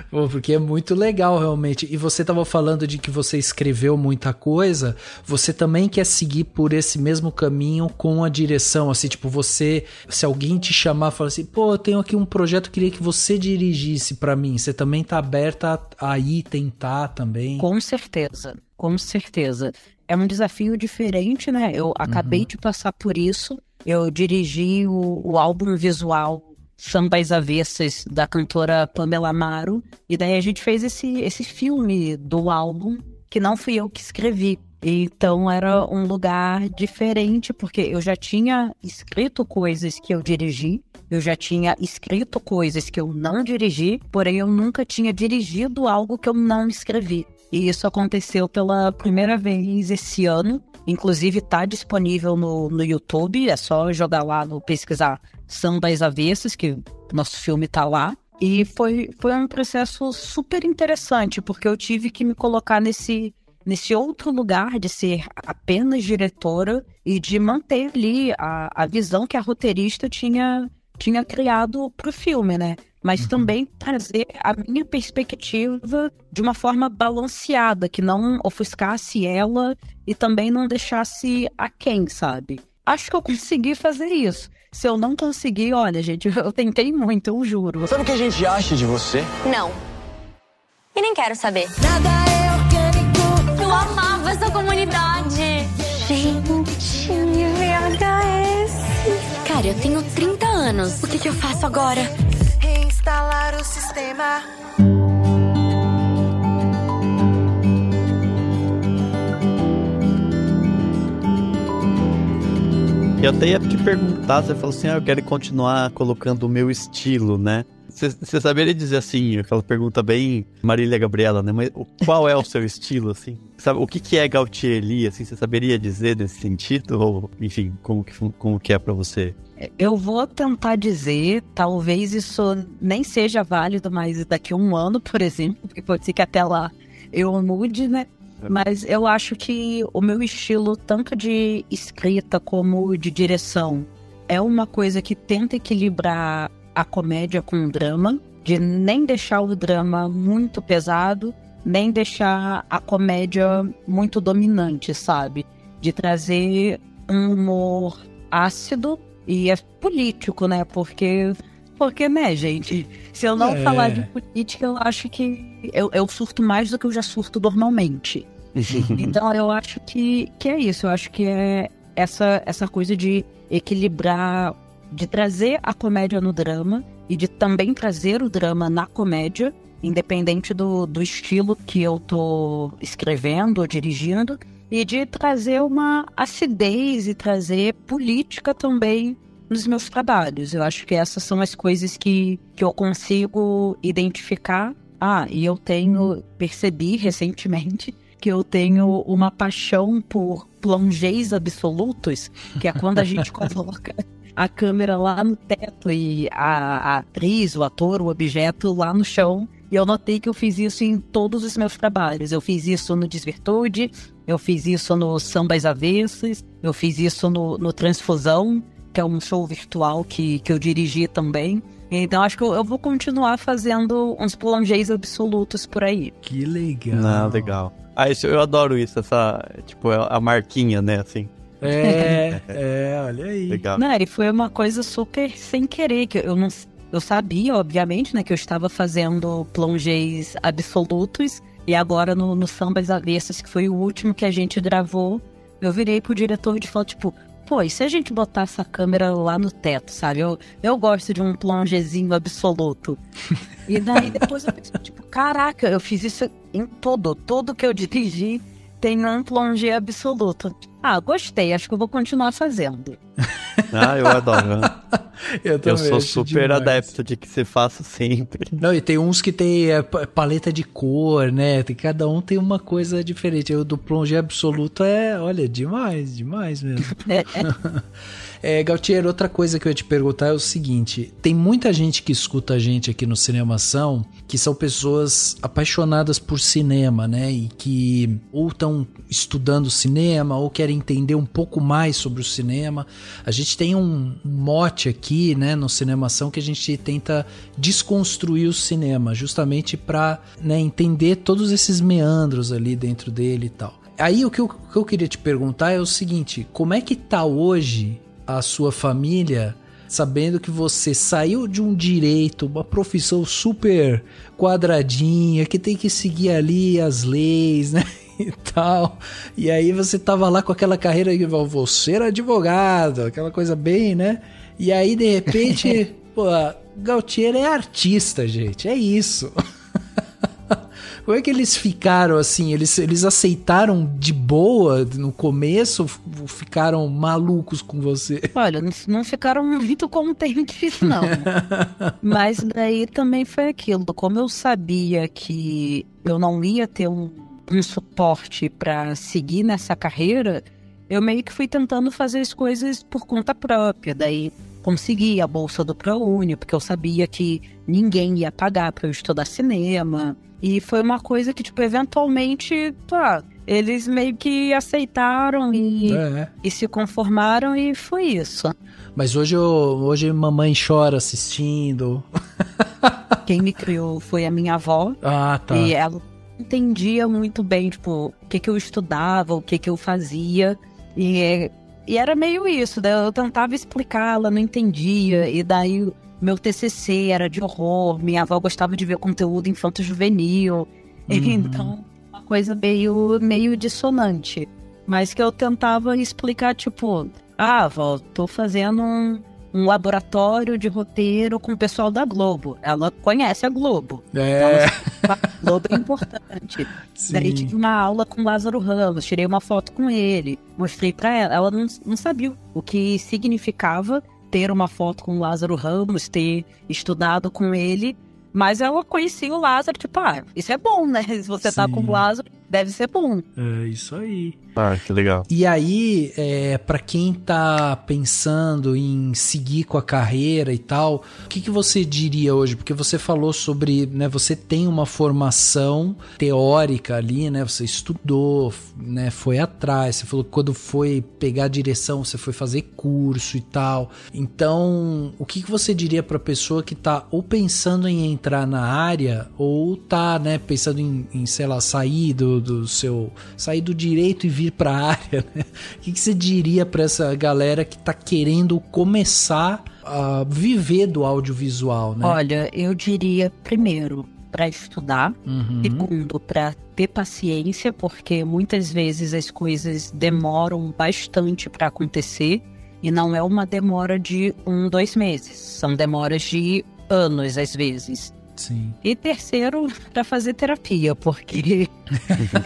Pô, porque é muito legal, realmente. E você estava falando de que você escreveu muita coisa. Você também quer seguir por esse mesmo caminho com a direção, assim, tipo, você, se alguém te chamar e falar assim, pô, eu tenho aqui um projeto, queria que você dirigisse pra mim. Você também tá aberta a ir tentar também? Com certeza. É um desafio diferente, né? Eu acabei de passar por isso. Eu dirigi o álbum visual Samba às Avessas, da cantora Pamela Amaro. E daí a gente fez esse filme do álbum, que não fui eu que escrevi. Então era um lugar diferente, porque eu já tinha escrito coisas que eu dirigi, eu já tinha escrito coisas que eu não dirigi, porém eu nunca tinha dirigido algo que eu não escrevi. E isso aconteceu pela primeira vez esse ano. Inclusive tá disponível no YouTube, é só jogar lá, pesquisar Samba às Avessas, que nosso filme tá lá. E foi um processo super interessante, porque eu tive que me colocar nesse outro lugar de ser apenas diretora e de manter ali a visão que a roteirista tinha criado pro filme, né? Mas também trazer a minha perspectiva de uma forma balanceada, que não ofuscasse ela e também não deixasse aquém, sabe? Acho que eu consegui fazer isso. Se eu não conseguir, olha, gente, eu tentei muito, eu juro. Sabe o que a gente acha de você? Não. E nem quero saber. Nada é orgânico. Eu amava essa comunidade. Gente, VHS. Cara, eu tenho 30 anos. O que eu faço agora? Reinstalar o sistema. Eu até ia te perguntar, você falou assim, eu quero continuar colocando o meu estilo, né? Você saberia dizer assim, aquela pergunta bem Marília Gabriela, né? Mas qual é o seu estilo, assim? Sabe, o que é Gaultier Lee, assim? Você saberia dizer nesse sentido? Ou, enfim, como que é pra você? Eu vou tentar dizer, talvez isso nem seja válido, mas daqui a um ano, por exemplo, porque pode ser que até lá eu mude, né? Mas eu acho que o meu estilo, tanto de escrita como de direção, é uma coisa que tenta equilibrar a comédia com o drama, de nem deixar o drama muito pesado, nem deixar a comédia muito dominante, sabe? De trazer um humor ácido e é político, né? Porque, né, gente? Se eu não falar de política, eu acho que eu surto mais do que eu já surto normalmente. Então, eu acho que é isso. Eu acho que é essa coisa de equilibrar, de trazer a comédia no drama e de também trazer o drama na comédia, independente do estilo que eu tô escrevendo ou dirigindo, e de trazer uma acidez e trazer política também nos meus trabalhos. Eu acho que essas são as coisas que eu consigo identificar. E eu percebi recentemente que eu tenho uma paixão por plongés absolutos, que é quando a gente coloca a câmera lá no teto e a atriz, o ator, o objeto lá no chão. E eu notei que eu fiz isso em todos os meus trabalhos. Eu fiz isso no Desvirtude, eu fiz isso no Sambas Avessas, eu fiz isso no Transfusão, que é um show virtual que eu dirigi também. Então acho que eu vou continuar fazendo uns plongés absolutos por aí. Que legal. Legal. Eu adoro isso, essa, tipo, a marquinha, né, assim. Olha aí. Legal. Não, e foi uma coisa super sem querer, que eu sabia, obviamente, né, que eu estava fazendo plongés absolutos, e agora no Sambas Avessas, que foi o último que a gente gravou, eu virei pro diretor de falar, tipo, pô, e se a gente botar essa câmera lá no teto, sabe? Eu gosto de um plongezinho absoluto. E daí depois eu pensei, tipo, caraca, eu fiz isso em tudo que eu dirigi tem um plongé absoluto. Gostei, acho que eu vou continuar fazendo. Eu adoro. Eu sou super demais. Adepto de que você faça sempre. Não, e tem uns que tem paleta de cor, né? Cada um tem uma coisa diferente. O do plongé absoluto olha, demais mesmo. Gaultier, outra coisa que eu ia te perguntar é o seguinte: tem muita gente que escuta a gente aqui no Cinemação que são pessoas apaixonadas por cinema, né? E que ou estão estudando cinema ou querem entender um pouco mais sobre o cinema. A gente tem um mote aqui, né, no Cinemação, que a gente tenta desconstruir o cinema, justamente para, né, entender todos esses meandros ali dentro dele e tal. Aí o que eu queria te perguntar é o seguinte: como é que tá hoje a sua família, sabendo que você saiu de um direito, uma profissão super quadradinha, que tem que seguir ali as leis, né, e tal, e aí você tava lá com aquela carreira de vou ser advogado, aquela coisa bem, né, e aí de repente, pô, Gaultier é artista, gente, é isso. Como é que eles ficaram assim? Eles aceitaram de boa no começo ou ficaram malucos com você? Olha, não ficaram muito contentes, não. Mas daí também foi aquilo. Como eu sabia que eu não ia ter um suporte para seguir nessa carreira, eu meio que fui tentando fazer as coisas por conta própria. Daí consegui a bolsa do ProUni, porque eu sabia que ninguém ia pagar para eu estudar cinema. E foi uma coisa que, tipo, eventualmente, eles meio que aceitaram e se conformaram, e foi isso. Mas hoje mamãe chora assistindo. Quem me criou foi a minha avó. Tá. E ela entendia muito bem, tipo, o que eu estudava, o que eu fazia. E era meio isso, daí eu tentava explicar, ela não entendia, e daí meu TCC era de horror, minha avó gostava de ver conteúdo infanto-juvenil, então uma coisa meio dissonante, mas que eu tentava explicar, tipo, avó, tô fazendo um laboratório de roteiro com o pessoal da Globo, ela conhece a Globo, então, a Globo é importante. Sim. Daí tive uma aula com Lázaro Ramos, tirei uma foto com ele, mostrei pra ela não sabia o que significava ter uma foto com o Lázaro Ramos, ter estudado com ele, mas ela conhecia o Lázaro, tipo, isso é bom, né? Se você tá com o Lázaro, deve ser bom. É isso aí. Que legal. E aí, pra quem tá pensando em seguir com a carreira e tal, o que você diria hoje? Porque você falou sobre, né, você tem uma formação teórica ali, né, você estudou, né, foi atrás, você falou que quando foi pegar a direção, você foi fazer curso e tal. Então, o que você diria pra pessoa que tá ou pensando em entrar na área, ou tá, né, pensando em sei lá, sair sair do direito e vir para a área, né? O que você diria para essa galera que está querendo começar a viver do audiovisual, né? Olha, eu diria, primeiro, para estudar, segundo, para ter paciência, porque muitas vezes as coisas demoram bastante para acontecer, e não é uma demora de 1-2 meses, são demoras de anos às vezes. Sim. E terceiro, para fazer terapia, porque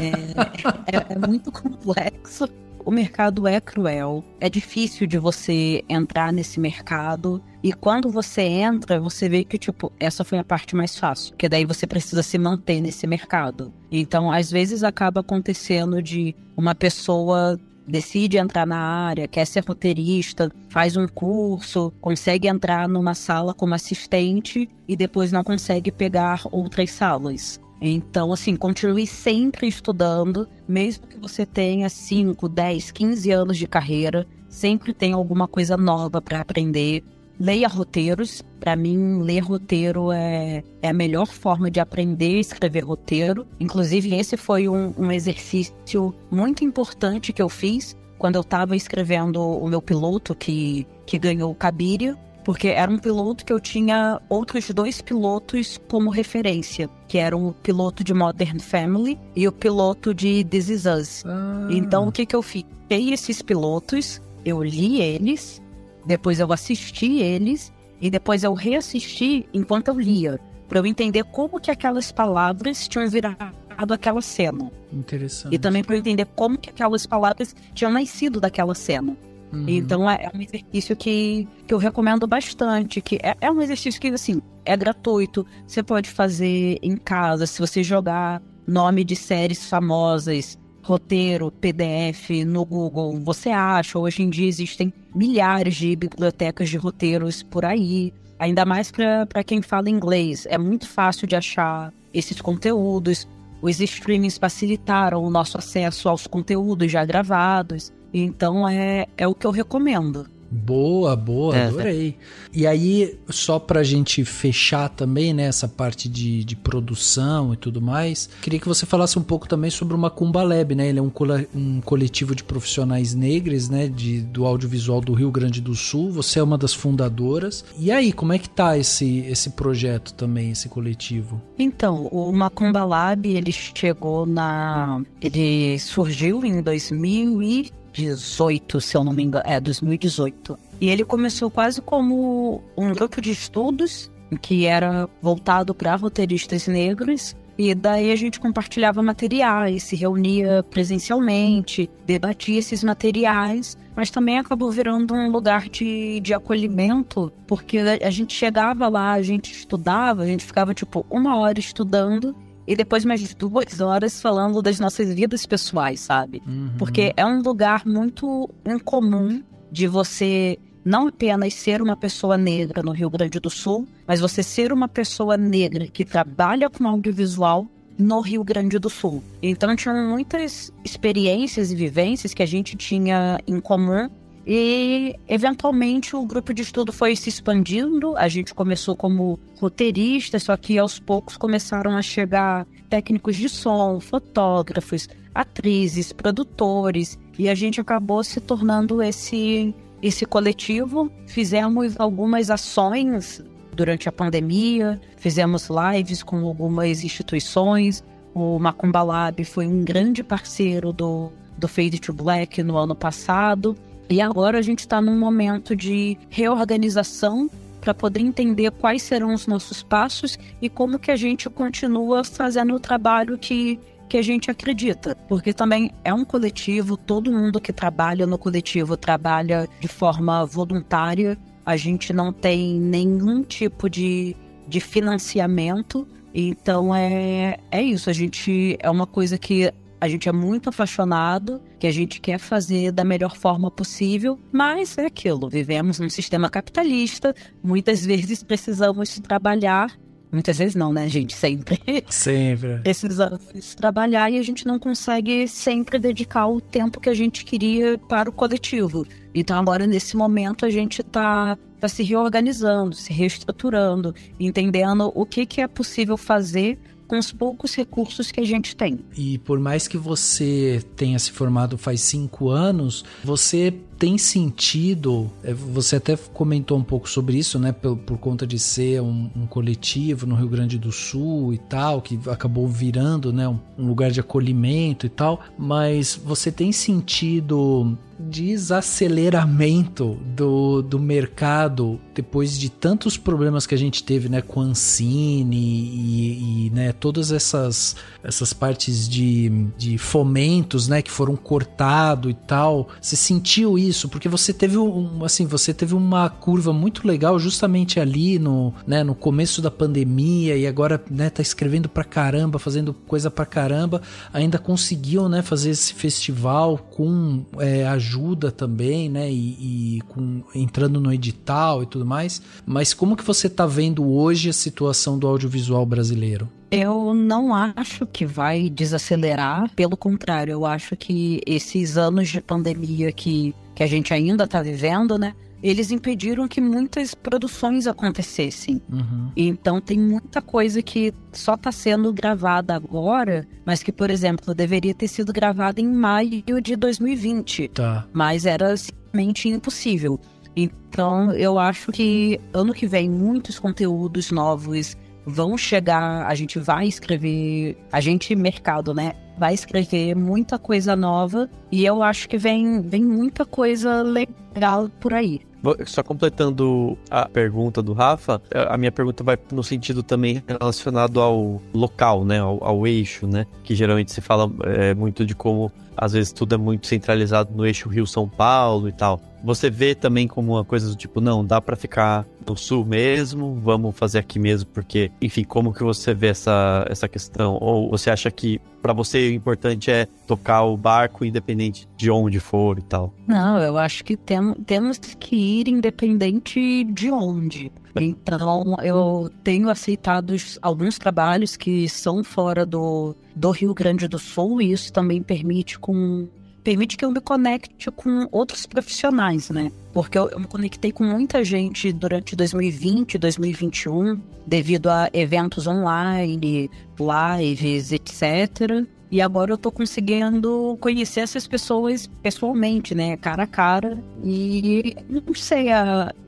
é muito complexo. O mercado é cruel, é difícil de você entrar nesse mercado. E quando você entra, você vê que, tipo, essa foi a parte mais fácil. Porque daí você precisa se manter nesse mercado. Então, às vezes, acaba acontecendo de uma pessoa decide entrar na área, quer ser roteirista, faz um curso, consegue entrar numa sala como assistente e depois não consegue pegar outras salas. Então, assim, continue sempre estudando, mesmo que você tenha 5, 10, 15 anos de carreira, sempre tem alguma coisa nova para aprender. Leia roteiros. Para mim, ler roteiro é a melhor forma de aprender a escrever roteiro. Inclusive, esse foi um exercício muito importante que eu fiz quando eu estava escrevendo o meu piloto que ganhou o Cabiria, porque era um piloto que eu tinha outros 2 pilotos como referência, que eram o piloto de Modern Family e o piloto de This Is Us. Então, o que eu fiz? Peguei esses pilotos, eu li eles, depois eu assisti eles e depois eu reassisti enquanto eu lia, para eu entender como que aquelas palavras tinham virado aquela cena. Interessante. E também para eu entender como que aquelas palavras tinham nascido daquela cena. Então é um exercício que eu recomendo bastante, que é um exercício que, assim, é gratuito, você pode fazer em casa, se você jogar nome de séries famosas, roteiro, PDF no Google, você acha. Hoje em dia existem milhares de bibliotecas de roteiros por aí, ainda mais para quem fala inglês. É muito fácil de achar esses conteúdos. Os streamings facilitaram o nosso acesso aos conteúdos já gravados. Então é o que eu recomendo. Boa, adorei. E aí, só pra gente fechar também, né, essa parte de produção e tudo mais, queria que você falasse um pouco também sobre o Macumba Lab, né? Ele é um coletivo de profissionais negros, né, do audiovisual do Rio Grande do Sul. Você é uma das fundadoras. E aí, como é que tá esse projeto também, esse coletivo? Então, o Macumba Lab, ele surgiu em 2018, se eu não me engano, 2018. E ele começou quase como um grupo de estudos que era voltado para roteiristas negros. E daí a gente compartilhava materiais, se reunia presencialmente, debatia esses materiais, mas também acabou virando um lugar de acolhimento, porque a gente chegava lá, a gente estudava, a gente ficava tipo 1 hora estudando, e depois mais 2 horas falando das nossas vidas pessoais, sabe? Porque é um lugar muito incomum de você não apenas ser uma pessoa negra no Rio Grande do Sul, mas você ser uma pessoa negra que trabalha com audiovisual no Rio Grande do Sul. Então tinham muitas experiências e vivências que a gente tinha em comum. E, eventualmente, o grupo de estudo foi se expandindo. A gente começou como roteirista, só que aos poucos começaram a chegar técnicos de som, fotógrafos, atrizes, produtores. E a gente acabou se tornando esse coletivo. Fizemos algumas ações durante a pandemia, fizemos lives com algumas instituições. O Macumba Lab foi um grande parceiro do Fade to Black no ano passado. E agora a gente está num momento de reorganização para poder entender quais serão os nossos passos e como que a gente continua fazendo o trabalho que a gente acredita. Porque também é um coletivo, todo mundo que trabalha no coletivo trabalha de forma voluntária. a gente não tem nenhum tipo de financiamento. Então é isso, é uma coisa que a gente é muito apaixonado, que a gente quer fazer da melhor forma possível, mas é aquilo, vivemos num sistema capitalista, muitas vezes precisamos trabalhar, muitas vezes não, né, gente? Sempre. Precisamos trabalhar e a gente não consegue sempre dedicar o tempo que a gente queria para o coletivo. Então agora, nesse momento, a gente está se reorganizando, se reestruturando, entendendo o que é possível fazer com os poucos recursos que a gente tem. E por mais que você tenha se formado faz 5 anos, você tem sentido, você até comentou um pouco sobre isso, né, por conta de ser um coletivo no Rio Grande do Sul e tal, que acabou virando, né, um lugar de acolhimento e tal, mas você tem sentido desaceleramento do mercado depois de tantos problemas que a gente teve, né, com a Ancine e né, todas essas partes de fomentos, né, que foram cortados e tal. Você sentiu isso? Porque você teve uma curva muito legal justamente ali no começo da pandemia e agora, né, tá escrevendo pra caramba, fazendo coisa pra caramba, ainda conseguiu, né, fazer esse festival com ajuda também, né, e entrando no edital e tudo mais. Mas como que você tá vendo hoje a situação do audiovisual brasileiro? Eu não acho que vai desacelerar, pelo contrário, eu acho que esses anos de pandemia que a gente ainda está vivendo, né, eles impediram que muitas produções acontecessem. Uhum. Então tem muita coisa que só está sendo gravada agora, mas que, por exemplo, deveria ter sido gravada em maio de 2020. Tá. Mas era simplesmente impossível. Então eu acho que ano que vem muitos conteúdos novos vão chegar, a gente vai escrever, mercado, né, vai escrever muita coisa nova e eu acho que vem muita coisa legal por aí. Só completando a pergunta do Rafa, a minha pergunta vai no sentido também relacionado ao local, né, ao eixo, né, que geralmente se fala muito de como às vezes tudo é muito centralizado no eixo Rio-São Paulo e tal. Você vê também como uma coisa do tipo, não, dá pra ficar no sul mesmo, vamos fazer aqui mesmo, porque, enfim, como que você vê essa questão? Ou você acha que pra você o importante é tocar o barco independente de onde for e tal? Não, eu acho que temos que ir independente de onde. Então, eu tenho aceitado alguns trabalhos que são fora do Rio Grande do Sul e isso também permite que eu me conecte com outros profissionais, né? Porque eu me conectei com muita gente durante 2020, 2021, devido a eventos online, lives, etc. E agora eu tô conseguindo conhecer essas pessoas pessoalmente, né? Cara a cara. E não sei,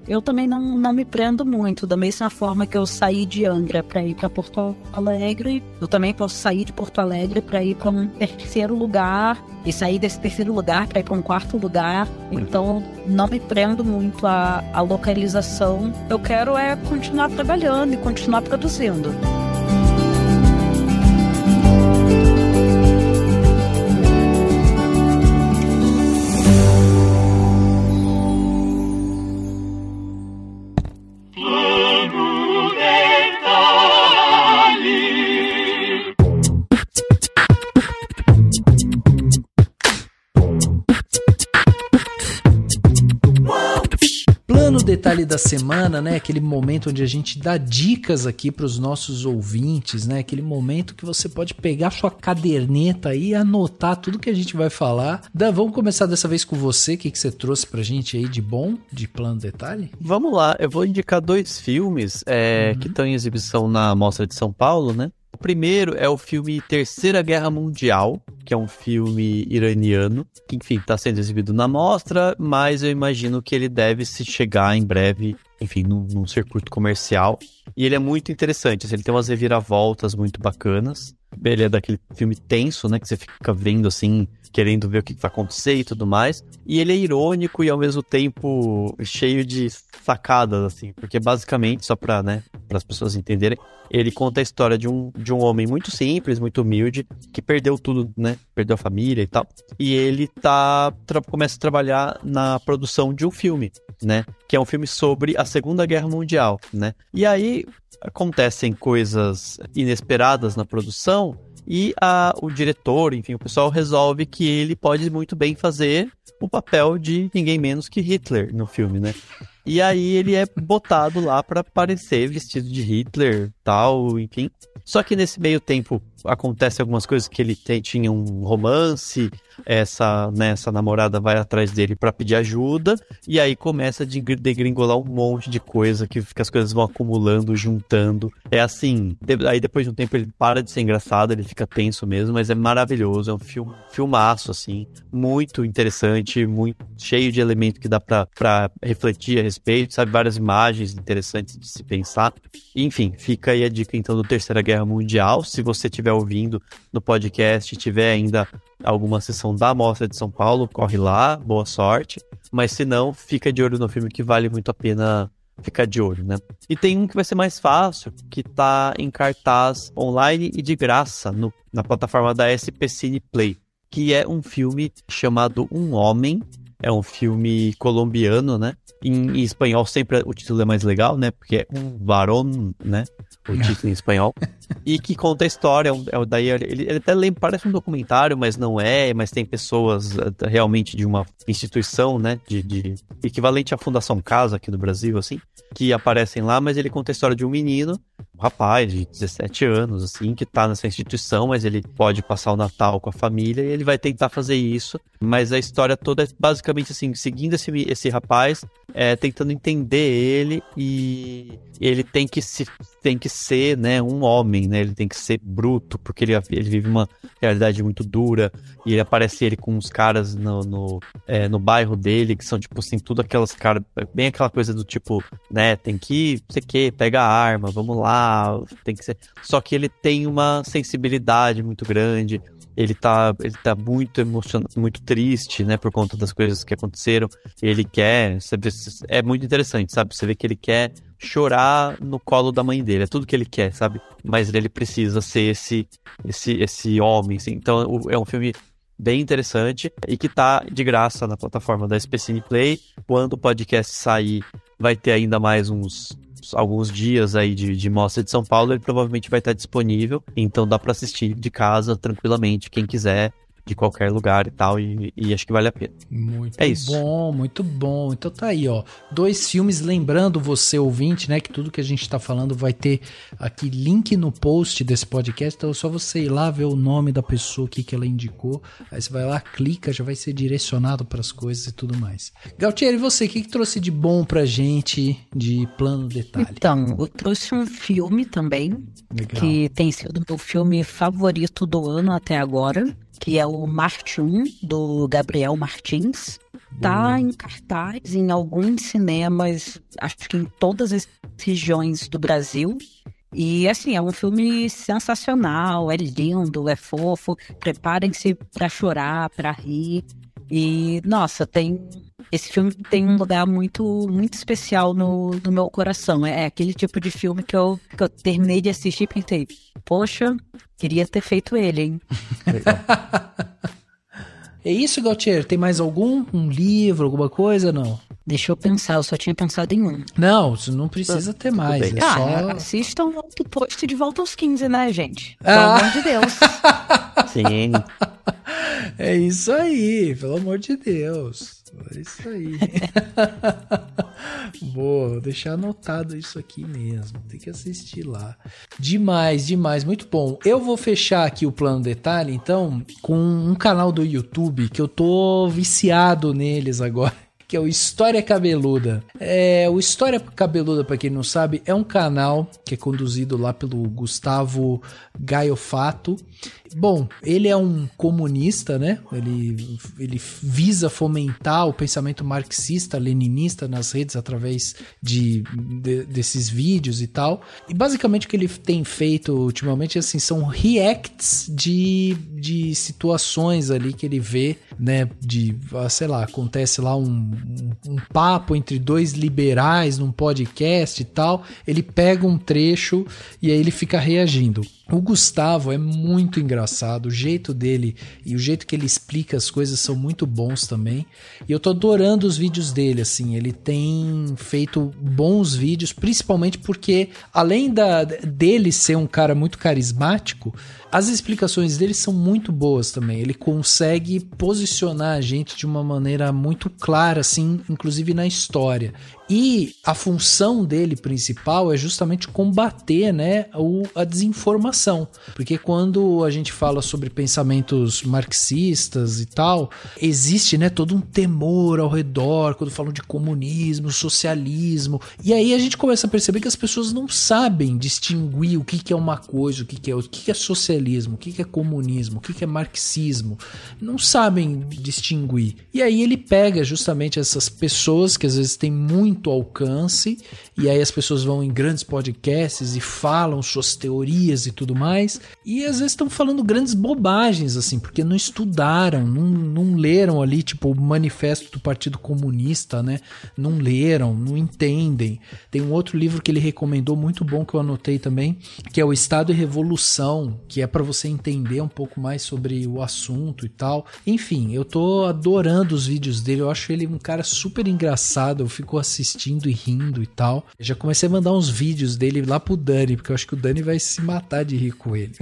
eu também não me prendo muito. Da mesma forma que eu saí de Angra para ir para Porto Alegre, eu também posso sair de Porto Alegre para ir para um terceiro lugar e sair desse terceiro lugar para ir para um quarto lugar. Então, não me prendo muito à localização. Eu quero continuar trabalhando e continuar produzindo. Detalhe da semana, né? Aquele momento onde a gente dá dicas aqui para os nossos ouvintes, né? Aquele momento que você pode pegar sua caderneta aí e anotar tudo que a gente vai falar. Dan, vamos começar dessa vez com você. O que você trouxe pra gente aí de bom, de Plano Detalhe? Vamos lá, eu vou indicar 2 filmes que estão em exibição na Mostra de São Paulo, né? O primeiro é o filme Terceira Guerra Mundial, que é um filme iraniano, que, enfim, está sendo exibido na mostra, mas eu imagino que ele deve se chegar em breve, enfim, num circuito comercial. E ele é muito interessante, assim, ele tem umas reviravoltas muito bacanas. Ele é daquele filme tenso, né, que você fica vendo, assim, querendo ver o que vai acontecer e tudo mais. E ele é irônico e ao mesmo tempo cheio de sacadas, assim, porque basicamente, só para as pessoas entenderem, ele conta a história de um homem muito simples, muito humilde, que perdeu tudo, né? Perdeu a família e tal. E ele começa a trabalhar na produção de um filme, né? Que é um filme sobre a Segunda Guerra Mundial, né? E aí acontecem coisas inesperadas na produção e o diretor, enfim, o pessoal resolve que ele pode muito bem fazer o papel de ninguém menos que Hitler no filme, né? E aí ele é botado lá pra aparecer vestido de Hitler, tal, enfim. Só que nesse meio tempo acontece algumas coisas que ele tinha um romance, essa namorada vai atrás dele pra pedir ajuda, e aí começa a degringolar um monte de coisa, que as coisas vão acumulando, juntando. É assim, aí depois de um tempo ele para de ser engraçado, ele fica tenso mesmo, mas é maravilhoso, é um filmaço, assim, muito interessante, muito cheio de elementos que dá pra refletir a respeito, sabe, várias imagens interessantes de se pensar. Enfim, fica aí a dica então do Terceira Guerra Mundial. Se você estiver ouvindo no podcast, tiver ainda alguma sessão da Mostra de São Paulo, corre lá, boa sorte. Mas se não, fica de olho no filme, que vale muito a pena ficar de olho, né? E tem um que vai ser mais fácil, que tá em cartaz online e de graça na plataforma da SP Cine Play, que é um filme chamado Um Homem. É um filme colombiano, né? Em espanhol sempre o título é mais legal, né? Porque é Um Varón, né? O título em espanhol. E que conta a história. Daí ele até lembra, parece um documentário, mas não é. Mas tem pessoas realmente de uma instituição, né? De equivalente à Fundação Casa aqui no Brasil, assim, que aparecem lá. Mas ele conta a história de um menino, um rapaz de 17 anos, assim, que tá nessa instituição, mas ele pode passar o Natal com a família e ele vai tentar fazer isso. Mas a história toda é basicamente assim, seguindo esse rapaz, tentando entender ele, e ele tem que ser, né, um homem, né? Ele tem que ser bruto, porque ele vive uma realidade muito dura, e aparece ele com uns caras no bairro dele, que são tipo assim, tudo aquelas caras, bem aquela coisa do tipo, né, tem que, não sei o que, pega a arma, vamos lá, tem que ser. Só que ele tem uma sensibilidade muito grande. Ele tá muito emocionado, muito triste, né, por conta das coisas que aconteceram. Ele quer, é muito interessante, sabe? Você vê que ele quer chorar no colo da mãe dele, é tudo que ele quer, sabe? Mas ele precisa ser esse homem, assim. Então é um filme bem interessante e que tá de graça na plataforma da SP Cine Play. Quando o podcast sair, vai ter ainda mais alguns dias aí de Mostra de São Paulo, ele provavelmente vai estar disponível, então dá pra assistir de casa tranquilamente, quem quiser, de qualquer lugar e tal, e acho que vale a pena. Muito bom, muito bom. Então tá aí, ó, 2 filmes, lembrando você, ouvinte, né, que tudo que a gente tá falando vai ter aqui link no post desse podcast, então é só você ir lá ver o nome da pessoa, o que ela indicou, aí você vai lá, clica, já vai ser direcionado pras coisas e tudo mais. Gautier, e você, o que trouxe de bom pra gente de Plano Detalhe? Então, eu trouxe um filme também, legal, que tem sido meu filme favorito do ano até agora, que é o Marte 1, do Gabriel Martins. Tá em cartaz em alguns cinemas, acho que em todas as regiões do Brasil. E, assim, é um filme sensacional, é lindo, é fofo. Preparem-se pra chorar, pra rir. E, nossa, esse filme tem um lugar muito, muito especial no meu coração. É aquele tipo de filme que eu terminei de assistir e pensei, poxa, queria ter feito ele, hein? É isso, Gautier? Tem mais algum? Um livro, alguma coisa? Não? Deixa eu pensar, eu só tinha pensado em um. Não, você não precisa ter mais. Só... assistam o post de Volta aos 15, né, gente? Pelo amor de Deus. Sim. É isso aí, pelo amor de Deus. É isso aí. Vou deixar anotado isso aqui mesmo. Tem que assistir lá. Demais, demais. Muito bom. Eu vou fechar aqui o Plano Detalhe, então, com um canal do YouTube que eu tô viciado neles agora, que é o História Cabeluda. O História Cabeluda, para quem não sabe, é um canal que é conduzido lá pelo Gustavo Gaio Fato. Bom, ele é um comunista, né? Ele visa fomentar o pensamento marxista-leninista nas redes através desses vídeos e tal. E basicamente o que ele tem feito ultimamente assim, são reacts de situações ali que ele vê, né? Sei lá, acontece lá um papo entre dois liberais num podcast e tal. Ele pega um trecho e aí ele fica reagindo. O Gustavo é muito engraçado, o jeito dele e o jeito que ele explica as coisas são muito bons também. E eu tô adorando os vídeos dele, assim, ele tem feito bons vídeos, principalmente porque, além dele ser um cara muito carismático, as explicações dele são muito boas também. Ele consegue posicionar a gente de uma maneira muito clara, assim, inclusive na história. E a função dele principal é justamente combater, né, a desinformação. Porque quando a gente fala sobre pensamentos marxistas e tal, existe, né, todo um temor ao redor quando falam de comunismo, socialismo. E aí a gente começa a perceber que as pessoas não sabem distinguir o que é uma coisa, o que é socialismo, o que é comunismo, o que é marxismo. Não sabem distinguir. E aí ele pega justamente essas pessoas que às vezes têm muito alcance, e aí as pessoas vão em grandes podcasts e falam suas teorias e tudo mais, e às vezes estão falando grandes bobagens, assim, porque não estudaram, não leram ali, tipo, o manifesto do Partido Comunista, né? Não leram, não entendem. Tem um outro livro que ele recomendou, muito bom, que eu anotei também, que é o Estado e Revolução, que é para você entender um pouco mais sobre o assunto e tal. Enfim, eu tô adorando os vídeos dele, eu acho ele um cara super engraçado, eu fico assistindo e rindo e tal. Eu já comecei a mandar uns vídeos dele lá pro Dani, porque eu acho que o Dani vai se matar de rir com ele.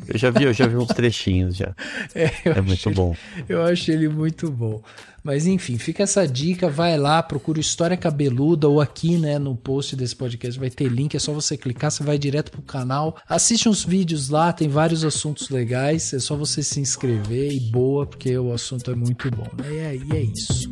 Eu já vi uns trechinhos já. É muito bom. Eu acho ele muito bom. Mas enfim, fica essa dica, vai lá, procura História Cabeluda, ou aqui, né, no post desse podcast vai ter link, é só você clicar, você vai direto pro canal, assiste uns vídeos lá, tem vários assuntos legais, é só você se inscrever e boa, porque o assunto é muito bom. E é isso.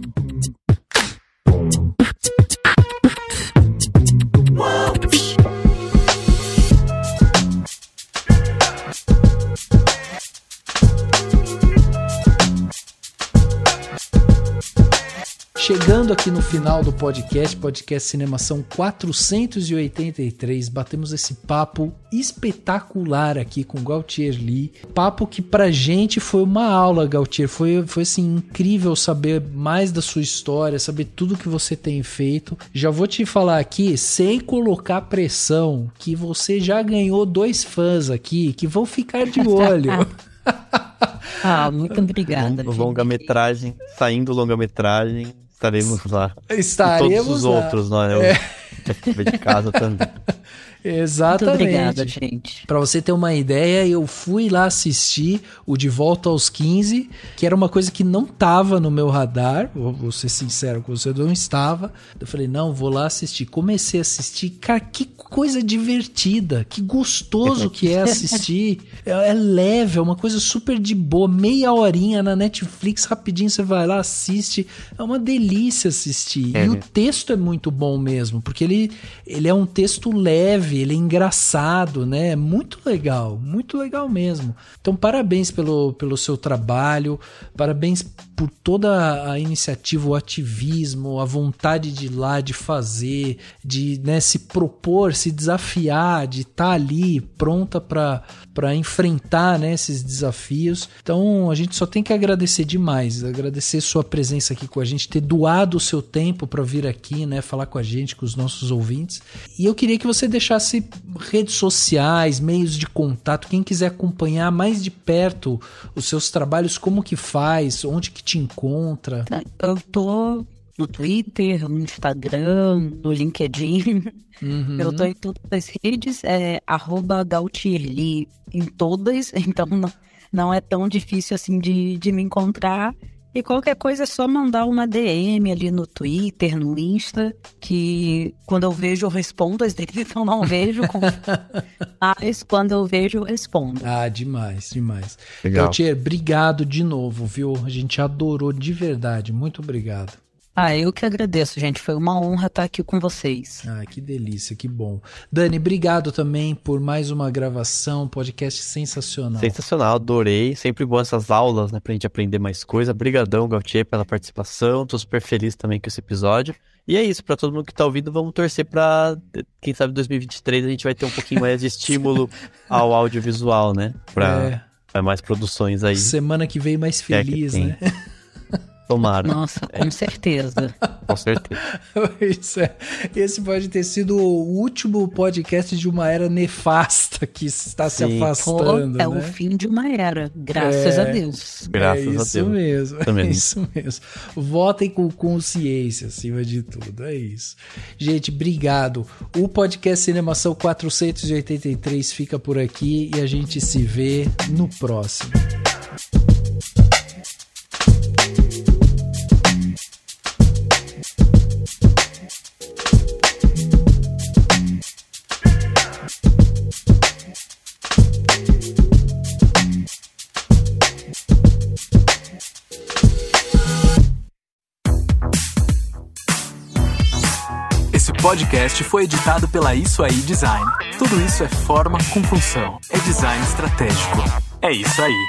Chegando aqui no final do podcast Cinemação 483, batemos esse papo espetacular aqui com Gautier Lee. Papo que pra gente foi uma aula, Gautier. Foi assim, incrível saber mais da sua história, saber tudo que você tem feito. Já vou te falar aqui, sem colocar pressão, que você já ganhou 2 fãs aqui que vão ficar de olho. Muito obrigada. Longa-metragem, saindo longa-metragem. Estaremos lá. Estaremos e todos os outros, né? Eu de casa também. Exatamente. Muito obrigada, gente. Pra você ter uma ideia, eu fui lá assistir o De Volta aos 15, que era uma coisa que não tava no meu radar, vou ser sincero com você, não estava. Eu falei, não, vou lá assistir. Comecei a assistir, cara, que coisa divertida, que gostoso que é assistir. É leve, é uma coisa super de boa, meia horinha na Netflix, rapidinho você vai lá, assiste. É uma delícia assistir. E o texto é muito bom mesmo, porque ele é um texto leve, ele é engraçado, né? É muito legal mesmo. Então, parabéns pelo seu trabalho, parabéns por toda a iniciativa, o ativismo, a vontade de ir lá, de fazer, de, né, se propor, se desafiar, de estar ali pronta para enfrentar, né, esses desafios. Então, a gente só tem que agradecer demais, agradecer sua presença aqui com a gente, ter doado o seu tempo para vir aqui, né, falar com a gente, com os nossos ouvintes. E eu queria que você deixasse redes sociais, meios de contato, quem quiser acompanhar mais de perto os seus trabalhos, como que faz, onde que te encontra? Eu tô no Twitter, no Instagram, no LinkedIn. Eu tô em todas as redes, @GautierLee em todas, então não é tão difícil assim de me encontrar. E qualquer coisa é só mandar uma DM ali no Twitter, no Insta, que quando eu vejo eu respondo, às vezes eu não vejo, mas quando eu vejo eu respondo. Demais. Legal. Gautier, obrigado de novo, viu? A gente adorou de verdade, muito obrigado. Eu que agradeço, gente. Foi uma honra estar aqui com vocês. Que delícia, que bom. Dani, obrigado também por mais uma gravação, podcast sensacional. Sensacional, adorei. Sempre bom essas aulas, né, pra gente aprender mais coisa. Brigadão, Gaultier, pela participação. Tô super feliz também com esse episódio. E é isso, pra todo mundo que tá ouvindo, vamos torcer pra, quem sabe, 2023 a gente vai ter um pouquinho mais de estímulo ao audiovisual, né? Pra mais produções aí. Semana que vem mais feliz, né? Tomara. Nossa, com certeza. Com certeza. Esse pode ter sido o último podcast de uma era nefasta que está se afastando. O fim de uma era, graças a Deus. Graças a Deus. Isso mesmo. É isso mesmo. Votem com consciência acima de tudo. É isso. Gente, obrigado. O podcast Cinemação 483 fica por aqui e a gente se vê no próximo. Esse podcast foi editado pela Isso Aí Design. Tudo isso é forma com função. É design estratégico. É isso aí.